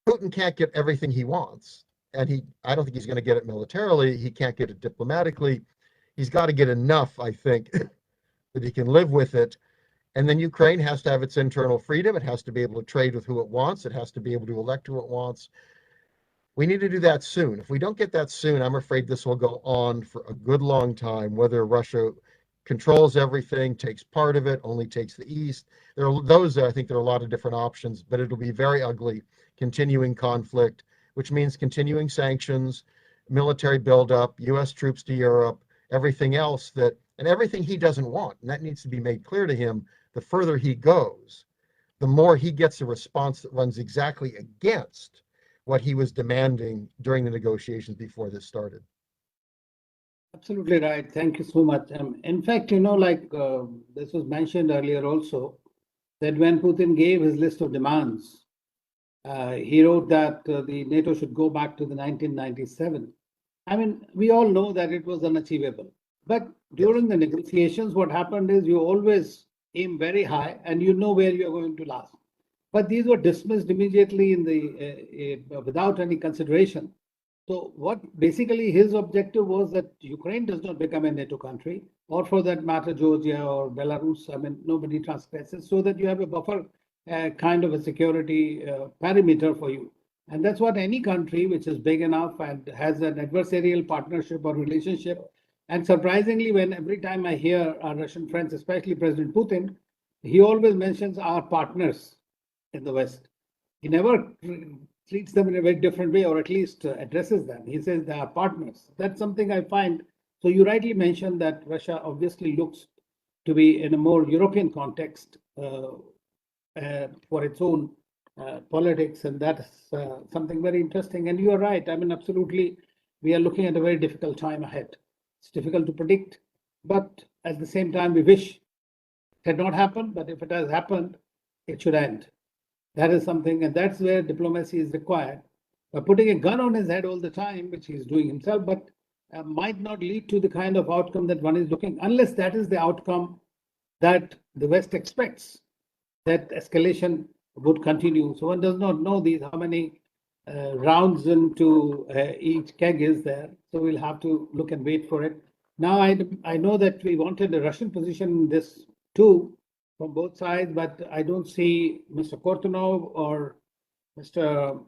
Putin can't get everything he wants, and I don't think he's going to get it militarily. He can't get it diplomatically. He's got to get enough, I think, that he can live with it. And then Ukraine has to have its internal freedom. It has to be able to trade with who it wants. It has to be able to elect who it wants. We need to do that soon. If we don't get that soon, I'm afraid this will go on for a good long time, whether Russia controls everything, takes part of it, only takes the East. I think there are a lot of different options, but it'll be very ugly, continuing conflict, which means continuing sanctions, military buildup, US troops to Europe, everything else and everything he doesn't want. And that needs to be made clear to him. The further he goes, the more he gets a response that runs exactly against what he was demanding during the negotiations before this started. Absolutely right. Thank you so much. In fact, like this was mentioned earlier also, that when Putin gave his list of demands, he wrote that the NATO should go back to the 1997. I mean, we all know that it was unachievable. But during the negotiations, what happened is you always aim very high and you know where you're going to last. But these were dismissed immediately in the without any consideration. So what basically his objective was that Ukraine does not become a NATO country, or for that matter, Georgia or Belarus. I mean, nobody transgresses, so that you have a buffer kind of a security perimeter for you. And that's what any country which is big enough and has an adversarial partnership or relationship. And surprisingly, when every time I hear our Russian friends, especially President Putin, he always mentions our partners in the West. He never treats them in a very different way, or at least addresses them. He says they are partners. That's something I find. So you rightly mentioned that Russia obviously looks to be in a more European context for its own politics, and that's something very interesting. And you are right. I mean, absolutely, we are looking at a very difficult time ahead. It's difficult to predict, but at the same time, we wish it had not happened. But if it has happened, it should end. That is something, and that's where diplomacy is required. By putting a gun on his head all the time, which he's doing himself, but might not lead to the kind of outcome that one is looking, unless that is the outcome that the West expects, that escalation would continue. So one does not know how many rounds into each keg is there. So we'll have to look and wait for it. Now, I know that we wanted a Russian position in this too, from both sides, but I don't see Mr. Kortunov or Mr.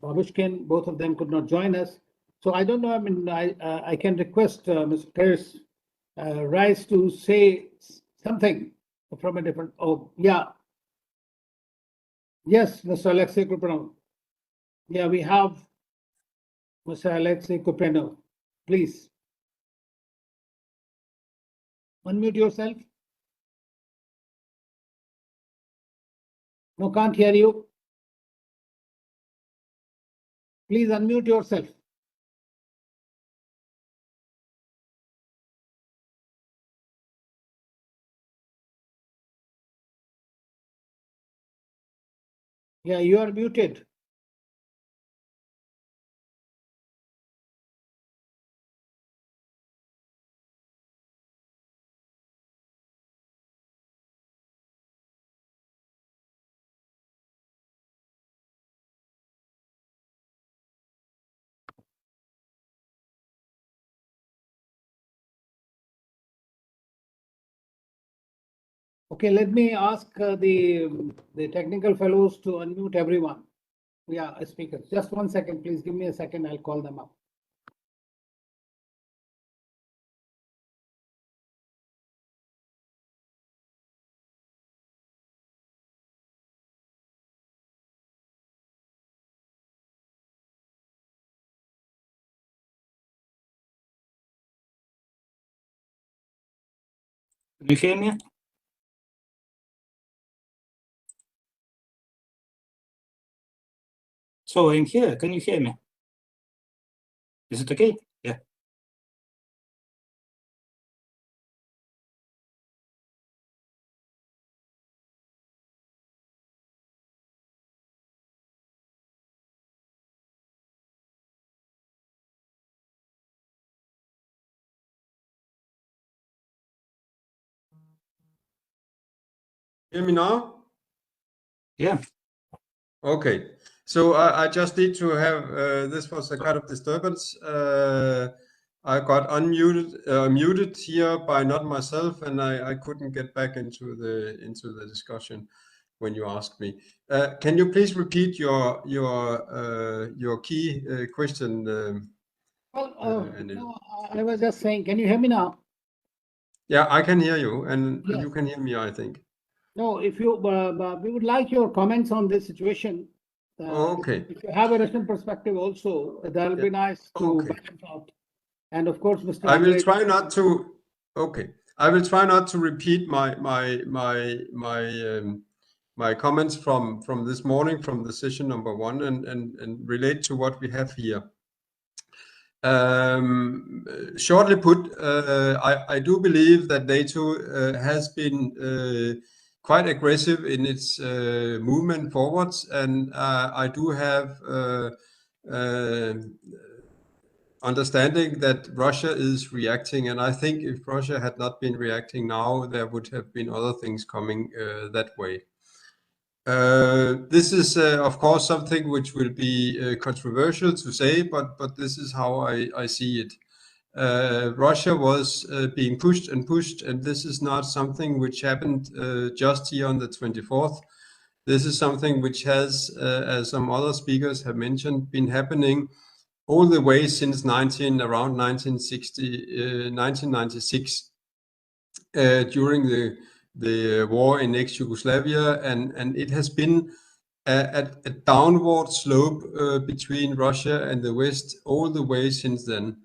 Babushkin. Both of them could not join us. So I don't know. I mean, I can request Mr. Paris Rice to say something from a different. Oh, yeah. Yes, Mr. Alexey Kupriyanov. Yeah, we have Mr. Alexey Kupriyanov. Please unmute yourself. No, can't hear you. Please unmute yourself. Yeah, you are muted. Okay, let me ask the technical fellows to unmute everyone. Yeah, speakers. Just 1 second, please. Give me a second. I'll call them up. Can you hear me? So I'm here. Can you hear me? Is it okay? Yeah. Hear me now? Yeah. Okay. So I just need to have this was a kind of disturbance. I got muted here by not myself, and I couldn't get back into the discussion when you asked me. Can you please repeat your key question? Anil? No, I was just saying, can you hear me now? Yeah, I can hear you, and Yes. you can hear me, I think. No, if you, we would like your comments on this situation. Okay. If you have a Russian perspective also, that would be nice to Okay. balance out. And of course, Mr. I will Andrey, try not to. Okay, I will try not to repeat my comments from this morning, from the session number 1, and relate to what we have here. Shortly put, I do believe that NATO has been quite aggressive in its movement forwards, and I do have understanding that Russia is reacting, and I think if Russia had not been reacting now, there would have been other things coming that way. This is, of course, something which will be controversial to say, but this is how I see it. Russia was being pushed and pushed, and this is not something which happened just here on the 24th. This is something which has, as some other speakers have mentioned, been happening all the way since around 1996, during the war in ex-Yugoslavia, and it has been a downward slope between Russia and the West all the way since then.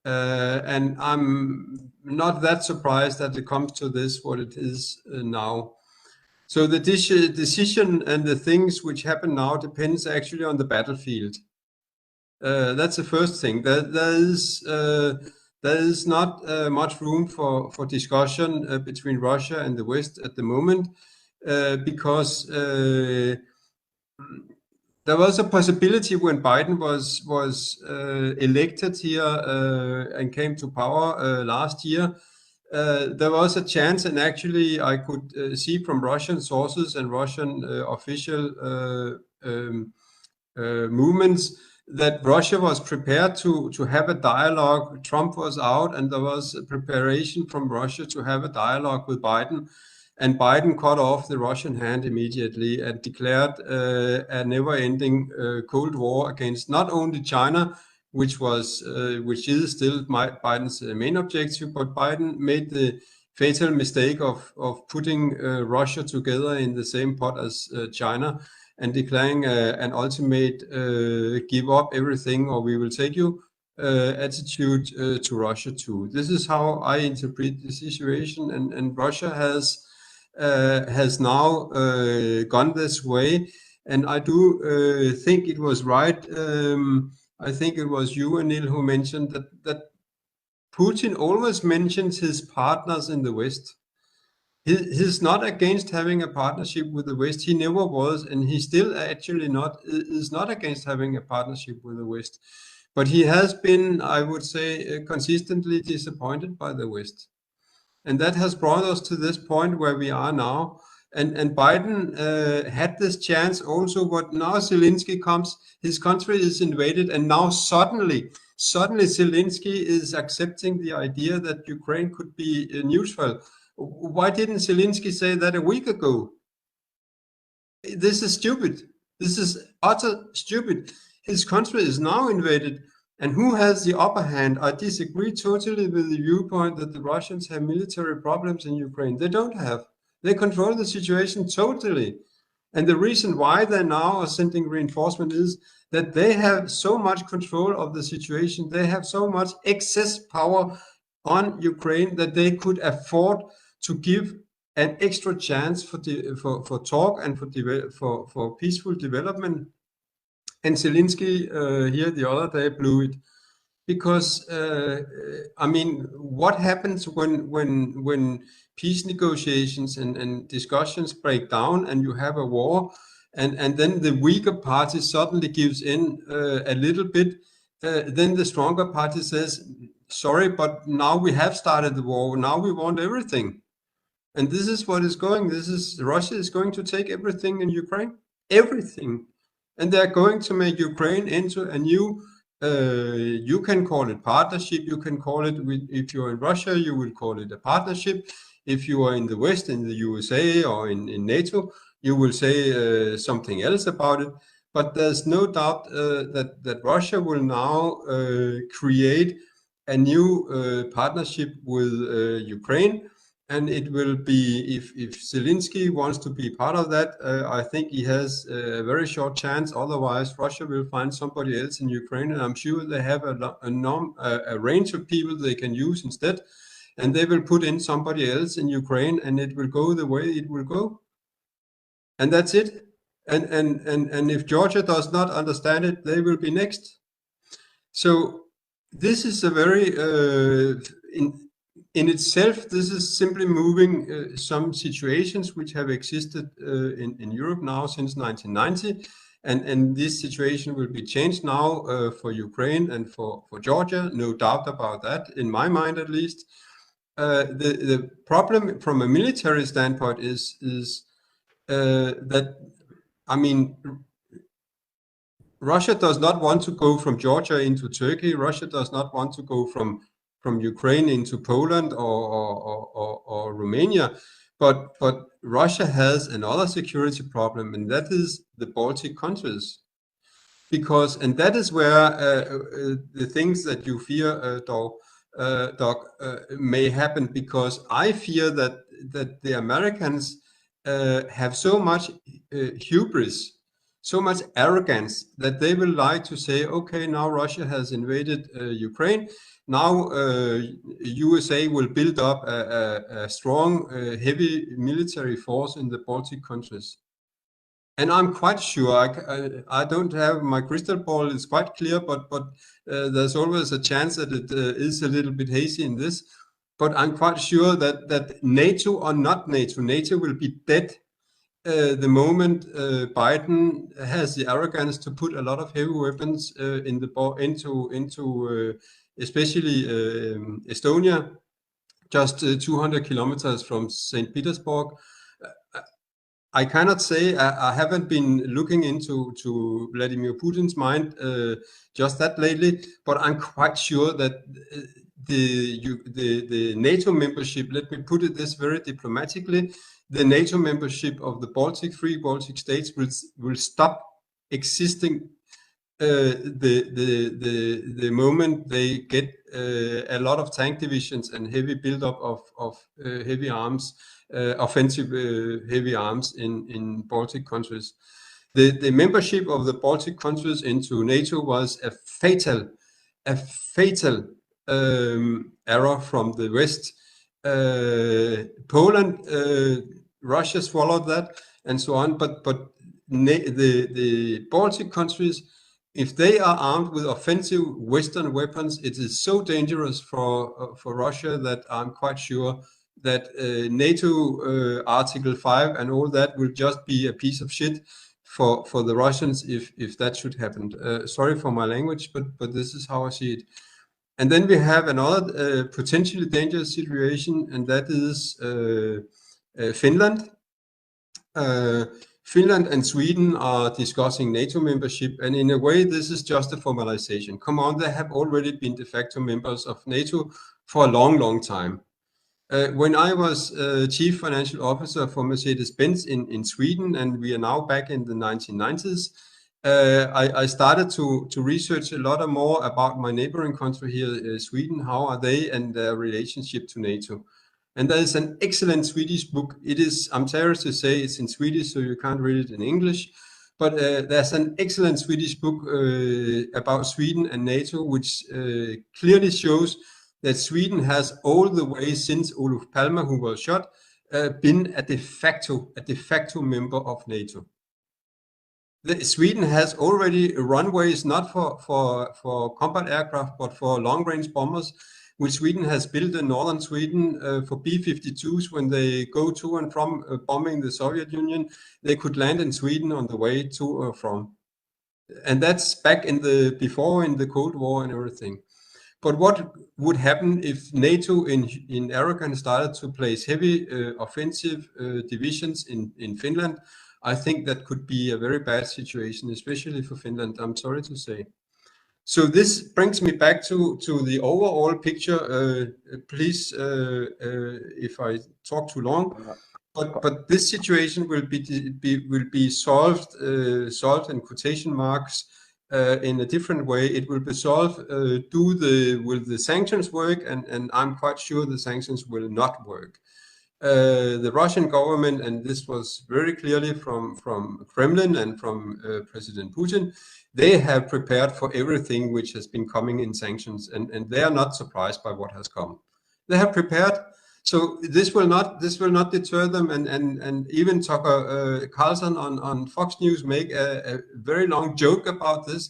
And I'm not that surprised that it comes to this, what it is now. So the decision and the things which happen now depends actually on the battlefield. That's the first thing. There is not much room for discussion between Russia and the West at the moment, because there was a possibility when Biden was elected here and came to power last year. There was a chance, and actually I could see from Russian sources and Russian official movements that Russia was prepared to have a dialogue. Trump was out, and there was a preparation from Russia to have a dialogue with Biden. And Biden cut off the Russian hand immediately and declared a never-ending Cold War against not only China, which is still Biden's main objective, but Biden made the fatal mistake of putting Russia together in the same pot as China, and declaring an ultimate give up everything or we will take you attitude to Russia too. This is how I interpret the situation, and Russia has now gone this way, and I do think it was right. I think it was you, Anil, who mentioned that Putin always mentions his partners in the West. He's not against having a partnership with the West. He never was, and he still actually is not against having a partnership with the West. But he has been, I would say, consistently disappointed by the West. And that has brought us to this point where we are now. And Biden had this chance also, but now Zelensky comes, his country is invaded, and now suddenly Zelensky is accepting the idea that Ukraine could be neutral. Why didn't Zelensky say that a week ago? This is stupid. This is utter stupid. His country is now invaded. And who has the upper hand? I disagree totally with the viewpoint that the Russians have military problems in Ukraine. They don't have. They control the situation totally. And the reason why they now are sending reinforcement is that they have so much control of the situation. They have so much excess power on Ukraine that they could afford to give an extra chance for talk and for peaceful development. And Zelensky here the other day blew it, because I mean, what happens when peace negotiations and discussions break down and you have a war, and then the weaker party suddenly gives in a little bit, then the stronger party says, sorry, but now we have started the war, now we want everything. And this is what is going. Russia is going to take everything in Ukraine, everything. And they're going to make Ukraine into a new, you can call it partnership, you can call it, if you're in Russia, you will call it a partnership. If you are in the West, in the USA or in NATO, you will say something else about it. But there's no doubt that Russia will now create a new partnership with Ukraine. And it will be, if Zelensky wants to be part of that, I think he has a very short chance. Otherwise, Russia will find somebody else in Ukraine, and I'm sure they have a range of people they can use instead, and they will put in somebody else in Ukraine, and it will go the way it will go. and that's it. And if Georgia does not understand it, they will be next. So this is a very in itself, this is simply moving some situations which have existed in Europe now since 1990, and this situation will be changed now for Ukraine and for Georgia, no doubt about that, in my mind at least. The problem from a military standpoint is that, I mean, Russia does not want to go from Georgia into Turkey. Russia does not want to go from Ukraine into Poland or Romania. But Russia has another security problem, and that is the Baltic countries. Because, and that is where the things that you fear, Doc, may happen, because I fear that the Americans have so much hubris, so much arrogance, that they will like to say, okay, now Russia has invaded Ukraine. Now USA will build up a strong, heavy military force in the Baltic countries. And I'm quite sure, I don't have my crystal ball, it's quite clear, but there's always a chance that it is a little bit hazy in this. But I'm quite sure that NATO or not NATO, NATO will be dead the moment Biden has the arrogance to put a lot of heavy weapons into especially Estonia, just 200 kilometers from St. Petersburg. I cannot say, I haven't been looking into Vladimir Putin's mind just that lately, but I'm quite sure that the NATO membership, let me put it this very diplomatically, the NATO membership of the three Baltic states will stop existing the moment they get a lot of tank divisions and heavy buildup of heavy arms, offensive heavy arms in Baltic countries. The membership of the Baltic countries into NATO was a fatal error from the West. Poland, Russia swallowed that, and so on. But the Baltic countries, if they are armed with offensive Western weapons, it is so dangerous for Russia that I'm quite sure that NATO Article 5 and all that will just be a piece of shit for the Russians if that should happen. Sorry for my language, but this is how I see it. And then we have another potentially dangerous situation, and that is Finland. Finland and Sweden are discussing NATO membership, and in a way this is just a formalization. Come on, they have already been de facto members of NATO for a long time. When I was chief financial officer for Mercedes-Benz in Sweden, and we are now back in the 1990s, I started to research a lot more about my neighboring country here, Sweden. How are they and their relationship to NATO? And there is an excellent Swedish book. It is, I'm sorry to say, it's in Swedish, so you can't read it in English. But there's an excellent Swedish book about Sweden and NATO, which clearly shows that Sweden has all the way since Olof Palme, who was shot, been a de facto member of NATO. Sweden has already runways not for combat aircraft, but for long-range bombers, which Sweden has built in northern Sweden for B-52s. When they go to and from bombing the Soviet Union, they could land in Sweden on the way to or from. And that's back in before in the Cold War and everything. But what would happen if NATO in arrogance started to place heavy offensive divisions in Finland? I think that could be a very bad situation, especially for Finland, I'm sorry to say. So this brings me back to the overall picture. Please, if I talk too long, but this situation will be solved in quotation marks in a different way. It will be solved. Will the sanctions work? And I'm quite sure the sanctions will not work. The Russian government, and this was very clearly from Kremlin and from President Putin, they have prepared for everything which has been coming in sanctions, and they are not surprised by what has come. They have prepared. So this will not deter them, and even Tucker Carlson on Fox News make a very long joke about this,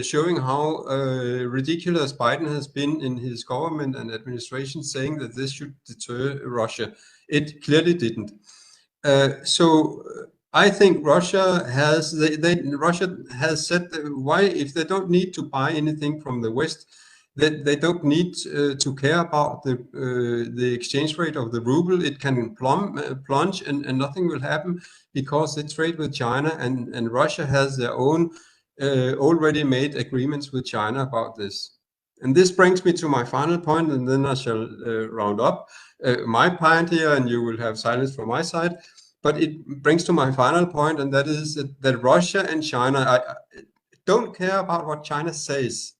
showing how ridiculous Biden has been in his government and administration, saying that this should deter Russia. It clearly didn't. So I think Russia has said why, if they don't need to buy anything from the West, that they don't need to care about the exchange rate of the ruble. It can plunge and nothing will happen, because they trade with China, and Russia has their own already made agreements with China about this. And this brings me to my final point, and then I shall round up my point here, and you will have silence from my side. But it brings to my final point, and that is that Russia and China don't care about what China says.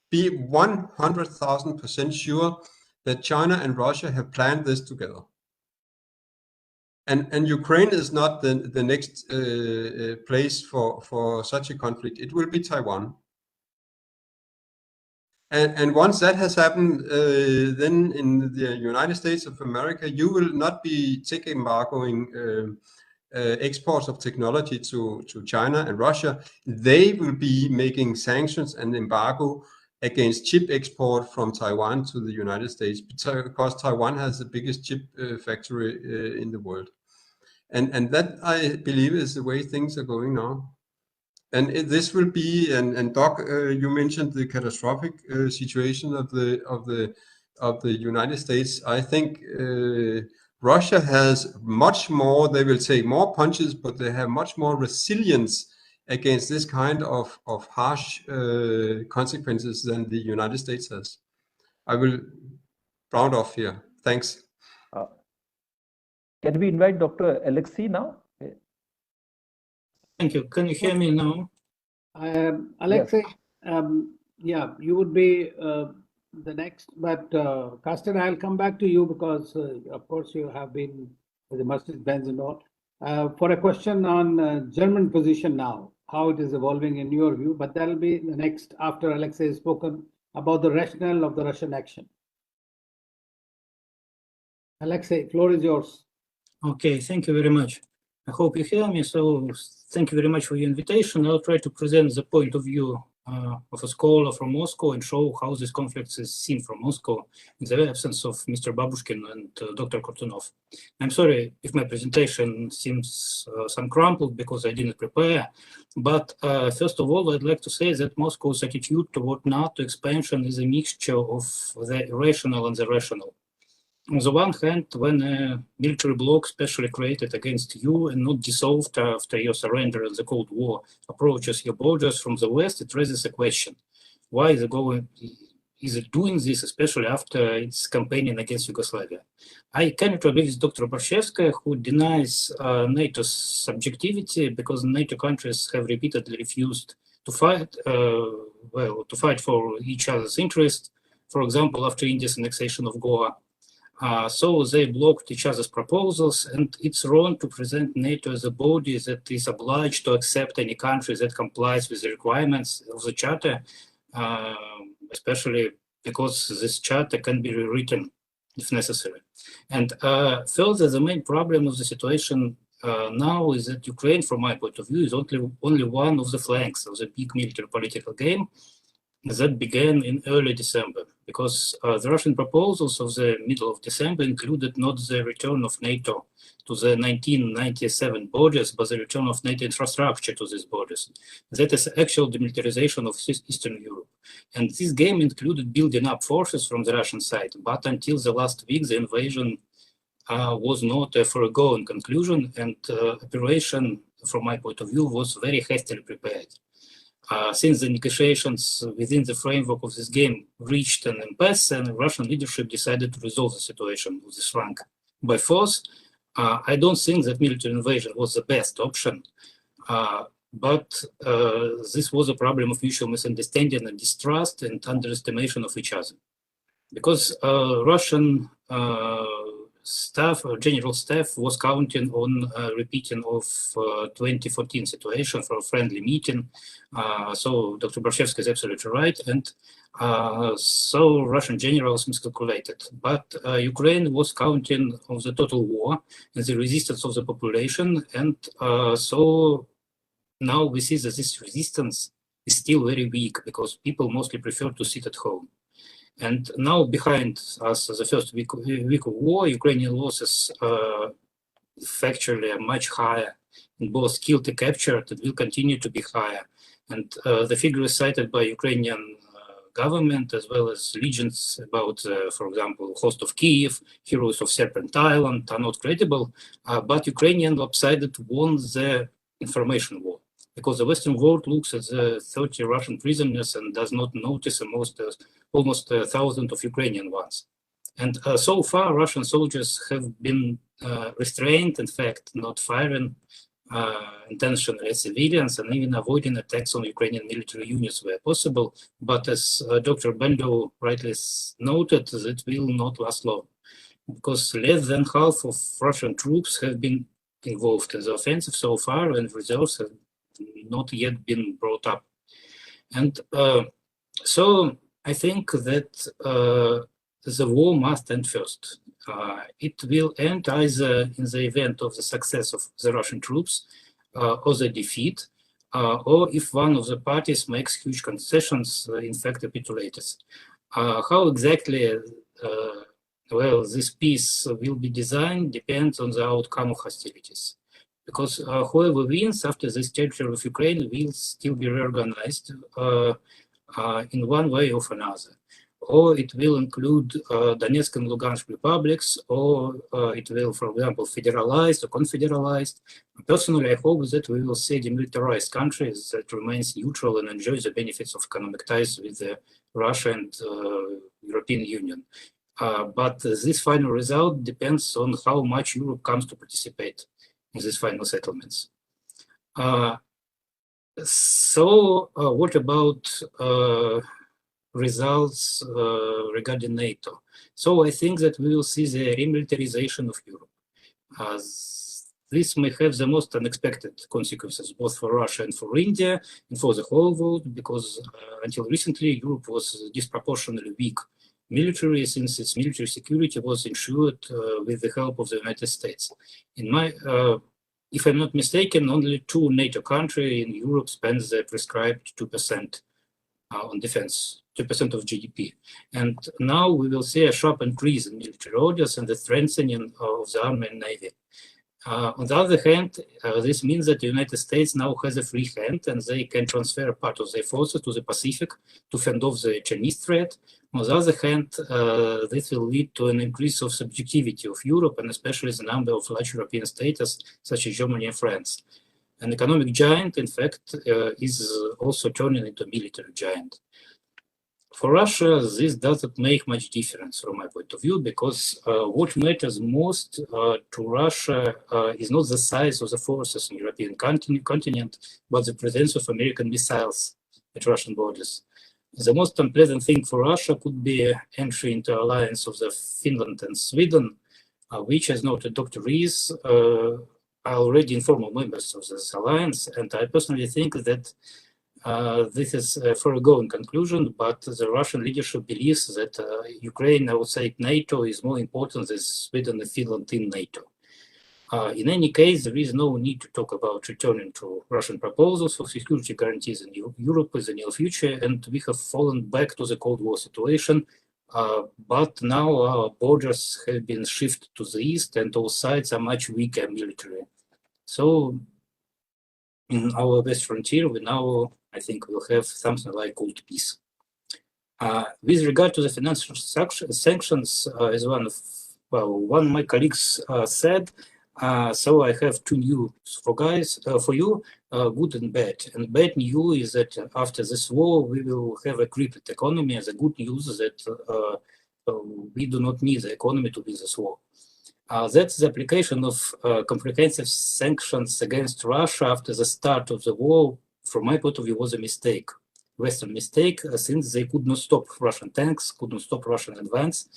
Be 100,000% sure that China and Russia have planned this together. And Ukraine is not the next place for such a conflict. It will be Taiwan. And once that has happened, then in the United States of America, you will not be embargoing exports of technology to China and Russia. They will be making sanctions and embargo against chip export from Taiwan to the United States, because Taiwan has the biggest chip factory in the world. And that, I believe, is the way things are going now. And this will be, and Doc, you mentioned the catastrophic situation of the United States. I think Russia has much more. They will take more punches, but they have much more resilience against this kind of harsh consequences than the United States has. I will round off here. Thanks. Can we invite Dr. Alexey now? Thank you. Can you hear me now? Alexey, yeah, you would be the next, but Carsten, I'll come back to you, because of course you have been with the Mercedes-Benz and all, for a question on German position now, how it is evolving in your view, but that'll be the next after Alexey has spoken about the rationale of the Russian action. Alexey, floor is yours. Okay, thank you very much. I hope you hear me. So thank you very much for your invitation. I'll try to present the point of view of a scholar from Moscow and show how this conflict is seen from Moscow in the absence of Mr. Babushkin and Dr. Kortunov. I'm sorry if my presentation seems some crumpled because I didn't prepare, but first of all, I'd like to say that Moscow's attitude toward NATO expansion is a mixture of the irrational and the rational. On the one hand, when a military bloc specially created against you and not dissolved after your surrender in the Cold War approaches your borders from the West, it raises a question. Why is it doing this, especially after its campaigning against Yugoslavia? I cannot agree with Dr. Borshchevskaya, who denies NATO's subjectivity, because NATO countries have repeatedly refused to fight, to fight for each other's interest. For example, after India's annexation of Goa. So they blocked each other's proposals, and it's wrong to present NATO as a body that is obliged to accept any country that complies with the requirements of the Charter, especially because this Charter can be rewritten if necessary. And further, the main problem of the situation now is that Ukraine, from my point of view, is only one of the flanks of the big military political game that began in early December, because the Russian proposals of the middle of December included not the return of NATO to the 1997 borders, but the return of NATO infrastructure to these borders. That is actual demilitarization of Eastern Europe. And this game included building up forces from the Russian side, but until the last week, the invasion was not a foregone conclusion, and operation, from my point of view, was very hastily prepared. Since the negotiations within the framework of this game reached an impasse, and the Russian leadership decided to resolve the situation with this flank by force, I don't think that military invasion was the best option, but this was a problem of mutual misunderstanding and distrust and underestimation of each other. Because Russian General Staff was counting on repeating of 2014 situation for a friendly meeting. So Dr. Borshchevskaya is absolutely right, and so Russian generals miscalculated. But Ukraine was counting on the total war and the resistance of the population, and so now we see that this resistance is still very weak because people mostly prefer to sit at home. And now behind us, the first week of war, Ukrainian losses factually are much higher in both killed and captured. It will continue to be higher. And the figures cited by Ukrainian government as well as legends about, for example, host of Kiev, heroes of Serpent Island are not credible, but Ukrainian lopsided won the information war, because the Western world looks at the 30 Russian prisoners and does not notice almost 1,000 of Ukrainian ones. And so far, Russian soldiers have been restrained, in fact, not firing intentionally at civilians and even avoiding attacks on Ukrainian military units where possible. But as Dr. Bandow rightly noted, it will not last long, because less than half of Russian troops have been involved in the offensive so far, and reserves have not yet been brought up. And so I think that the war must end first. It will end either in the event of the success of the Russian troops or the defeat, or if one of the parties makes huge concessions, in fact capitulates. How exactly well this peace will be designed depends on the outcome of hostilities. Because whoever wins after this territory of Ukraine will still be reorganized in one way or another. Or it will include Donetsk and Lugansk republics, or it will, for example, federalized or confederalized. Personally, I hope that we will see demilitarized countries that remains neutral and enjoys the benefits of economic ties with Russia and European Union. But this final result depends on how much Europe comes to participate in these final settlements. So what about results regarding NATO? So I think that we will see the remilitarization of Europe. This may have the most unexpected consequences, both for Russia and for India and for the whole world, because until recently, Europe was disproportionately weak military, since its military security was ensured with the help of the United States. In my, if I'm not mistaken, only 2 NATO countries in Europe spend the prescribed 2% on defense, 2% of GDP. And now we will see a sharp increase in military orders and the strengthening of the army and navy. On the other hand, this means that the United States now has a free hand and they can transfer part of their forces to the Pacific to fend off the Chinese threat. On the other hand, this will lead to an increase of subjectivity of Europe and especially the number of large European states such as Germany and France. An economic giant, in fact, is also turning into a military giant. For Russia, this doesn't make much difference from my point of view, because what matters most to Russia is not the size of the forces in the European continent, but the presence of American missiles at Russian borders. The most unpleasant thing for Russia could be entry into alliance of the Finland and Sweden, which, as noted Dr. Rees, are already informal members of this alliance. And I personally think that this is a foregone conclusion, but the Russian leadership believes that Ukraine outside NATO is more important than Sweden and Finland in NATO. In any case, there is no need to talk about returning to Russian proposals for security guarantees in Europe in the near future, and we have fallen back to the Cold War situation. But now our borders have been shifted to the east, and all sides are much weaker militarily. So in our west frontier, we now, I think, we'll have something like cold peace. With regard to the financial sanctions, as one of my colleagues said, so I have 2 news for you, good and bad. And bad news is that after this war, we will have a crippled economy. And the good news is that we do not need the economy to win this war. That's the application of comprehensive sanctions against Russia after the start of the war, from my point of view, was a mistake, Western mistake, since they could not stop Russian tanks, could not stop Russian advance.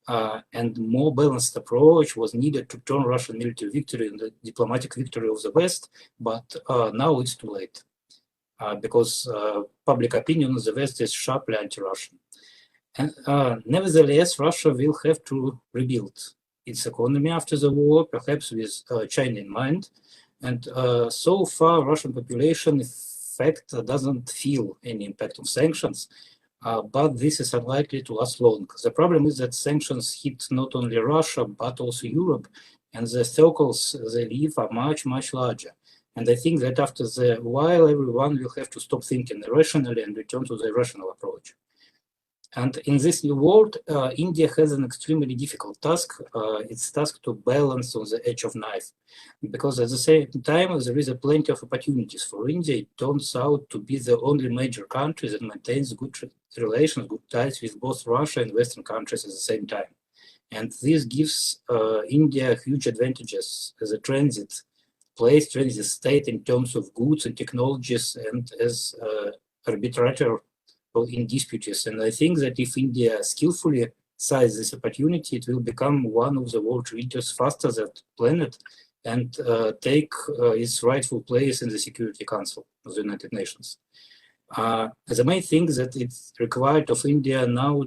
and more balanced approach was needed to turn Russian military victory into the diplomatic victory of the West, but now it's too late because public opinion in the West is sharply anti-Russian. And nevertheless, Russia will have to rebuild its economy after the war, perhaps with China in mind. And so far, Russian population, in fact, doesn't feel any impact of sanctions. But this is unlikely to last long. The problem is that sanctions hit not only Russia, but also Europe, and the circles they live are much, much larger. And I think that after the while, everyone will have to stop thinking irrationally and return to the rational approach. And in this new world, India has an extremely difficult task. It's task to balance on the edge of knife, because at the same time, there is plenty of opportunities for India. It turns out to be the only major country that maintains good relations, good ties with both Russia and Western countries at the same time. And this gives India huge advantages as a transit place, transit state in terms of goods and technologies, and as arbitrator in disputes. And I think that if India skillfully seizes this opportunity, it will become one of the world leaders faster than the planet and take its rightful place in the Security Council of the United Nations. The main thing that it's required of India now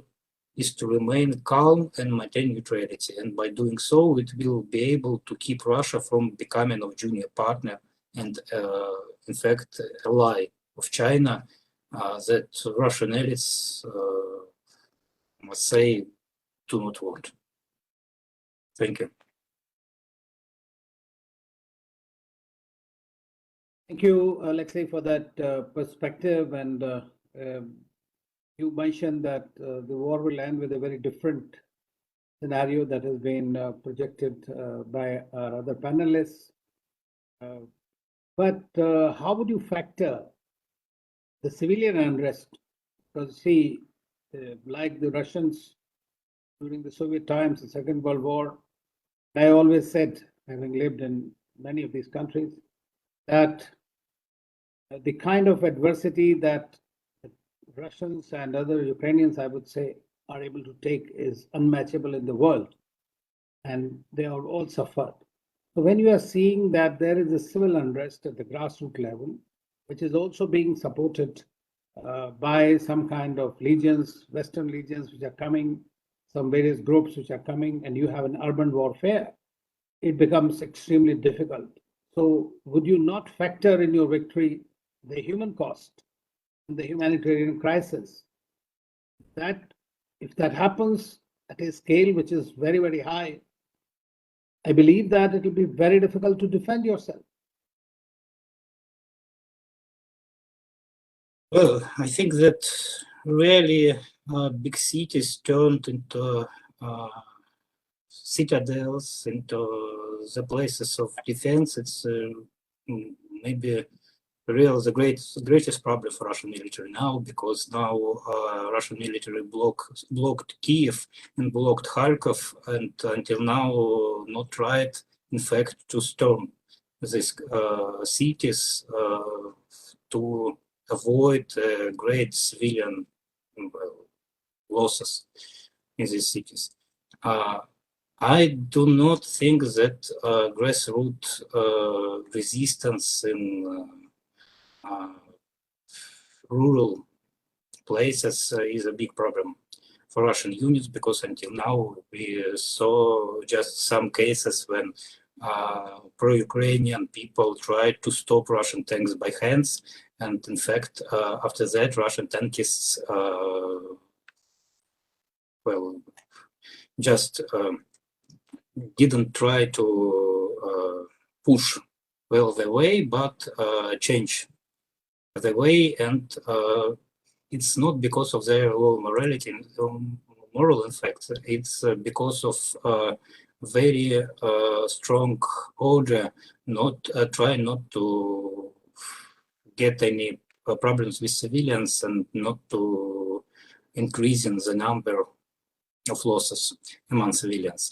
is to remain calm and maintain neutrality. And by doing so, it will be able to keep Russia from becoming a junior partner and, in fact, ally of China that Russian elites, must say, do not want. Thank you. Thank you, Alexey, for that perspective. And you mentioned that the war will end with a very different scenario that has been projected by our other panelists. But how would you factor the civilian unrest? Because see, like the Russians during the Soviet times, the Second World War, I always said, having lived in many of these countries, that the kind of adversity that Russians and other Ukrainians, I would say, are able to take is unmatchable in the world. And they are all suffered. So when you are seeing that there is a civil unrest at the grassroots level, which is also being supported by some kind of legions, Western legions, which are coming, some various groups which are coming, and you have an urban warfare, it becomes extremely difficult. So would you not factor in your victory the human cost and the humanitarian crisis? That if that happens at a scale which is very, very high, I believe that it will be very difficult to defend yourself. Well, I think that really big cities turned into citadels, into the places of defense. It's maybe the greatest problem for Russian military now, because now Russian military blocked Kiev and blocked Kharkov, and until now not tried, in fact, to storm these cities to avoid great civilian losses in these cities. I do not think that grassroots resistance in rural places is a big problem for Russian units, because until now we saw just some cases when pro-Ukrainian people tried to stop Russian tanks by hands, and in fact after that Russian tankists just didn't try to push the way, but change the way, and it's not because of their low morality, moral in fact, it's because of very strong order, try not to get any problems with civilians and not to increasing the number of losses among civilians.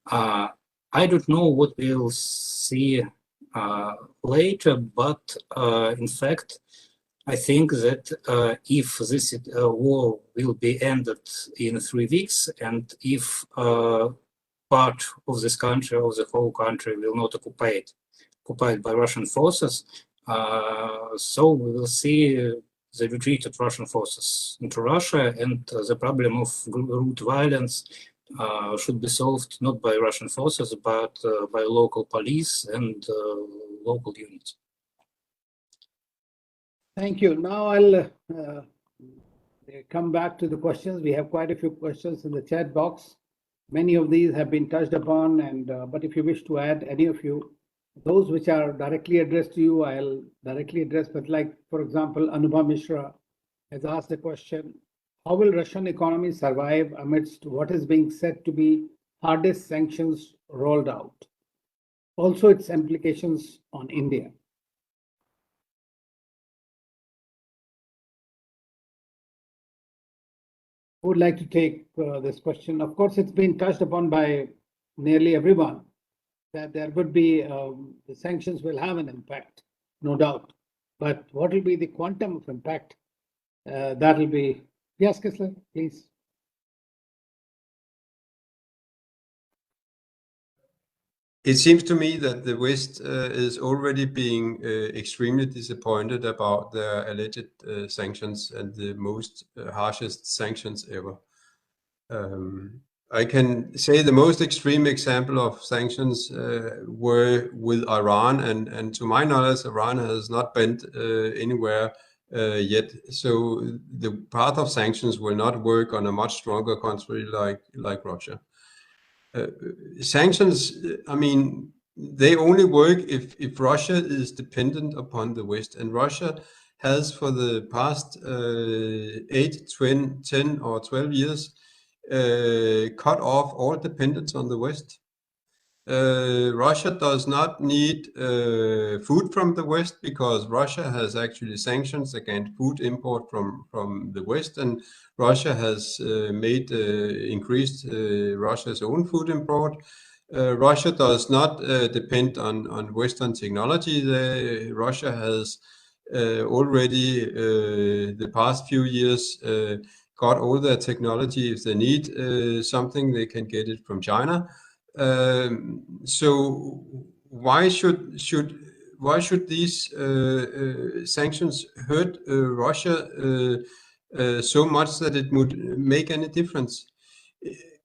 I don't know what we'll see later, but in fact, I think that if this war will be ended in 3 weeks, and if part of this country, or the whole country, will not occupied by Russian forces, so we will see the retreat of Russian forces into Russia, and the problem of root violence should be solved not by Russian forces, but by local police and local units. Thank you. Now I'll come back to the questions. We have quite a few questions in the chat box. Many of these have been touched upon, and but if you wish to add any of you, those which are directly addressed to you, I'll directly address. But like, for example, Anubha Mishra has asked the question, how will Russian economy survive amidst what is being said to be hardest sanctions rolled out? Also, its implications on India. Who would like to take this question? Of course, it's been touched upon by nearly everyone that there would be, the sanctions will have an impact, no doubt. But what will be the quantum of impact? That will be, yes, Kessler, please. It seems to me that the West is already being extremely disappointed about their alleged sanctions and the most harshest sanctions ever. I can say the most extreme example of sanctions were with Iran, and to my knowledge, Iran has not bent anywhere yet. So the path of sanctions will not work on a much stronger country like Russia. Sanctions, I mean, they only work if Russia is dependent upon the West, and Russia has for the past 8, 10 or 12 years cut off all dependence on the West. Russia does not need food from the West because Russia has actually sanctions against food import from the West, and Russia has increased Russia's own food import. Russia does not depend on Western technology. Russia has already the past few years got all their technology. If they need something, they can get it from China. So why should these sanctions hurt Russia so much that it would make any difference?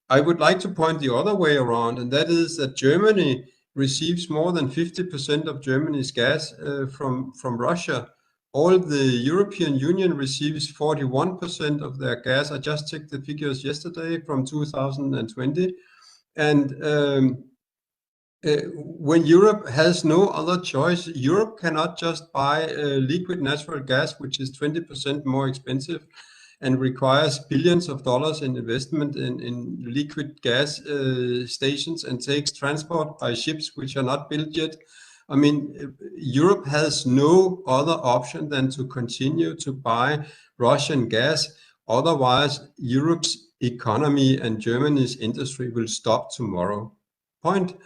I would like to point the other way around, and that is that Germany receives more than 50% of Germany's gas from Russia. All the European Union receives 41% of their gas. I just checked the figures yesterday from 2020. And when Europe has no other choice, Europe cannot just buy liquid natural gas, which is 20% more expensive and requires billions of dollars in investment in liquid gas stations, and takes transport by ships which are not built yet. I mean, Europe has no other option than to continue to buy Russian gas. Otherwise, Europe's economy and Germany's industry will stop tomorrow. Point.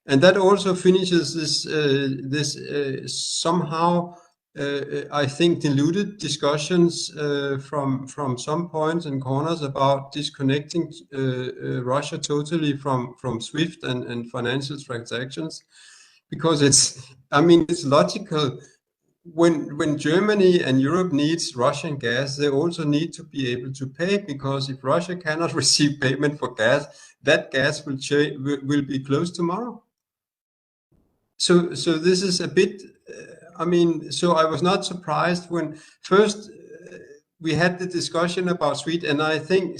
And that also finishes this somehow, I think, diluted discussions from some points and corners about disconnecting Russia totally from SWIFT and financial transactions, because it's logical. When Germany and Europe needs Russian gas, they also need to be able to pay, because if Russia cannot receive payment for gas, that gas will be closed tomorrow. So this is a bit, so I was not surprised when first we had the discussion about SWIFT, and I think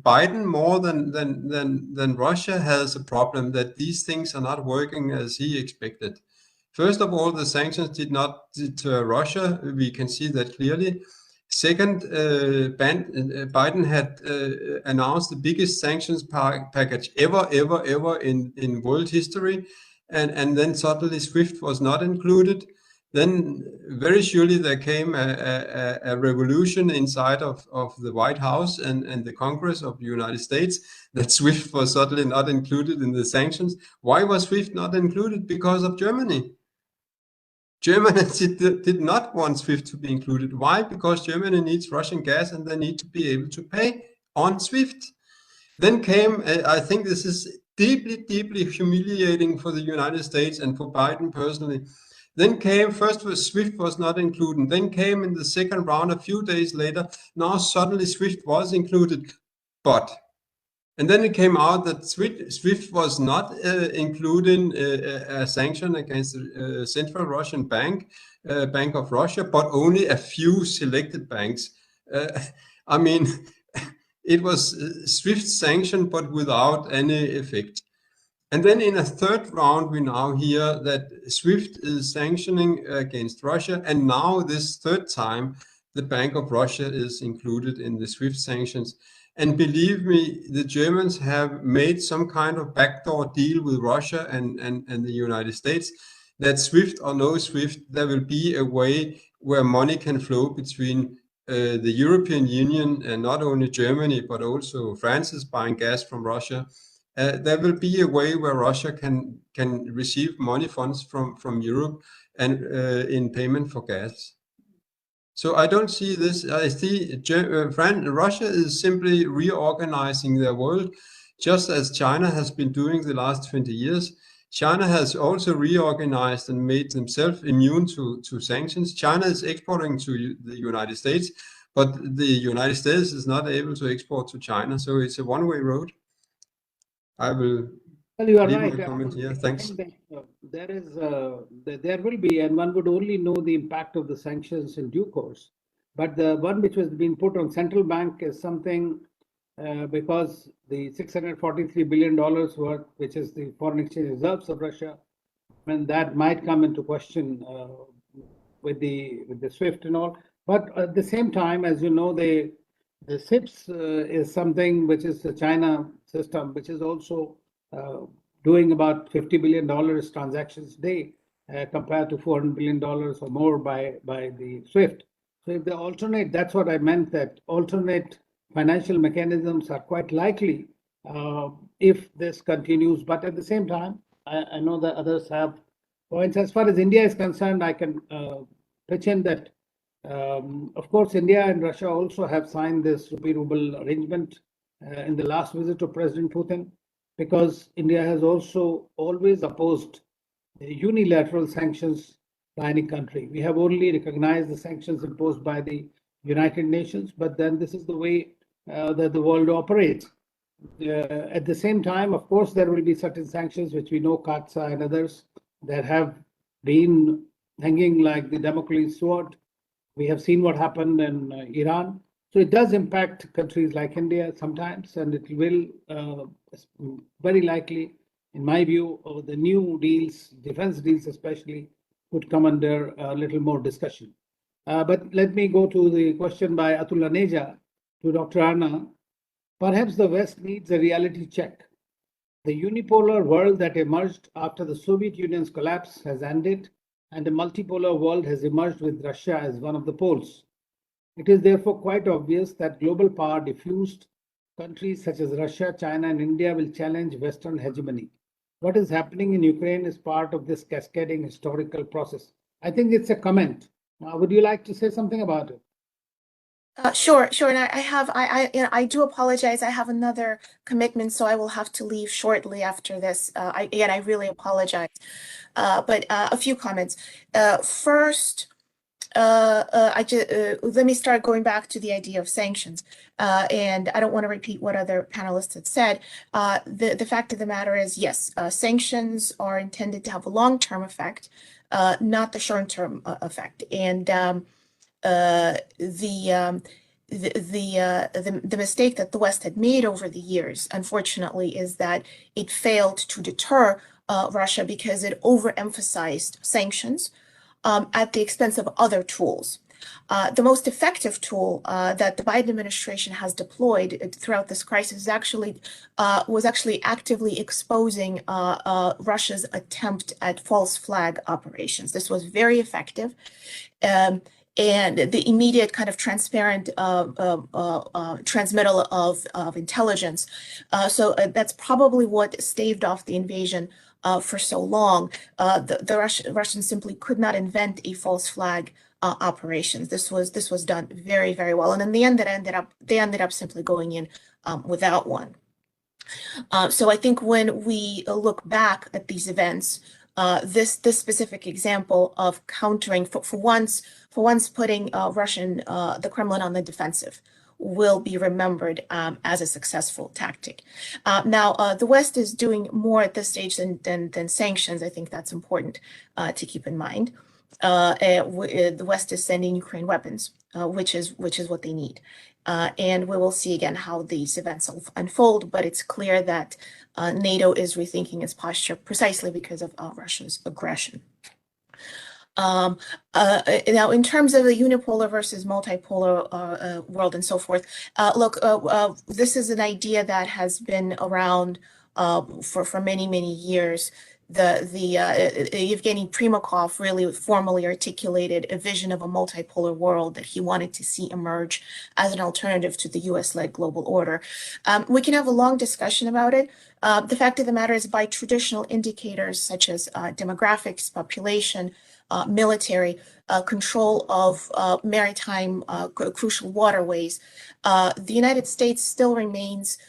Biden more than Russia has a problem that these things are not working as he expected. First of all, the sanctions did not deter Russia. We can see that clearly. Second, Biden had announced the biggest sanctions package ever in world history, and then suddenly SWIFT was not included. Then very surely there came a revolution inside of the White House and the Congress of the United States, that SWIFT was suddenly not included in the sanctions. Why was SWIFT not included? Because of Germany. Germany did not want SWIFT to be included. Why? Because Germany needs Russian gas and they need to be able to pay on SWIFT. Then came, I think this is deeply, deeply humiliating for the United States and for Biden personally. Then came, first was SWIFT was not included. Then came in the second round a few days later. Now suddenly SWIFT was included. And then it came out that SWIFT was not including a sanction against the Central Russian Bank, Bank of Russia, but only a few selected banks. I mean, it was SWIFT sanction, but without any effect. And then in a third round, we now hear that SWIFT is sanctioning against Russia. And now this third time, the Bank of Russia is included in the SWIFT sanctions. And believe me, the Germans have made some kind of backdoor deal with Russia and the United States that SWIFT or no SWIFT, there will be a way where money can flow between the European Union and not only Germany, but also France is buying gas from Russia. There will be a way where Russia can receive money funds from Europe and in payment for gas. So I don't see this. I see Russia is simply reorganizing their world, just as China has been doing the last 20 years. China has also reorganized and made themselves immune to sanctions. China is exporting to the United States, but the United States is not able to export to China. So it's a one-way road. I will Well, you are leave right. my comment here. I Thanks. think that, there will be, and one would only know the impact of the sanctions in due course. But the one which was being put on central bank is something because the $643 billion worth, which is the foreign exchange reserves of Russia, and that might come into question with the SWIFT and all. But at the same time, as you know, the SIPS is something which is the China system, which is also doing about $50 billion transactions a day compared to $400 billion or more by the SWIFT. So if they alternate, that's what I meant, that alternate financial mechanisms are quite likely if this continues. But at the same time, I know that others have points. As far as India is concerned, I can pitch in that of course, India and Russia also have signed this rupee-ruble arrangement in the last visit of President Putin, because India has also always opposed unilateral sanctions by any country. We have only recognized the sanctions imposed by the United Nations, but then this is the way that the world operates. At the same time, of course, there will be certain sanctions which we know, CAATSA and others, that have been hanging like the Damocles sword. We have seen what happened in Iran. So it does impact countries like India sometimes, and it will very likely, in my view, the new deals, defense deals especially, could come under a little more discussion. But let me go to the question by Atul Aneja to Dr. Anna. Perhaps the West needs a reality check. The unipolar world that emerged after the Soviet Union's collapse has ended, and a multipolar world has emerged with Russia as one of the poles. It is therefore quite obvious that global power diffused countries such as Russia, China, and India will challenge Western hegemony. What is happening in Ukraine is part of this cascading historical process. I think it's a comment. Would you like to say something about it? Sure. And I do apologize. I have another commitment, so I will have to leave shortly after this. I really apologize. But a few comments. First, let me start going back to the idea of sanctions. And I don't want to repeat what other panelists had said. The fact of the matter is, yes, sanctions are intended to have a long-term effect, not the short-term effect. And the mistake that the West had made over the years, unfortunately, is that it failed to deter Russia because it overemphasized sanctions at the expense of other tools. The most effective tool that the Biden administration has deployed throughout this crisis was actually actively exposing Russia's attempt at false flag operations. This was very effective. And the immediate kind of transparent transmittal of intelligence. So that's probably what staved off the invasion for so long, the Russians simply could not invent a false flag operations. This was done very, very well, and in the end, they ended up simply going in without one. So I think when we look back at these events, this specific example of countering for once putting the Kremlin on the defensive will be remembered as a successful tactic. Now, the West is doing more at this stage than sanctions. I think that's important to keep in mind. The West is sending Ukraine weapons, which is what they need. And we will see again how these events unfold, but it's clear that NATO is rethinking its posture precisely because of Russia's aggression. Now, in terms of the unipolar versus multipolar world and so forth, look, this is an idea that has been around for many, many years. Yevgeny Primakov really formally articulated a vision of a multipolar world that he wanted to see emerge as an alternative to the US-led global order. We can have a long discussion about it. The fact of the matter is, by traditional indicators such as demographics, population, military, control of maritime crucial waterways, the United States still remains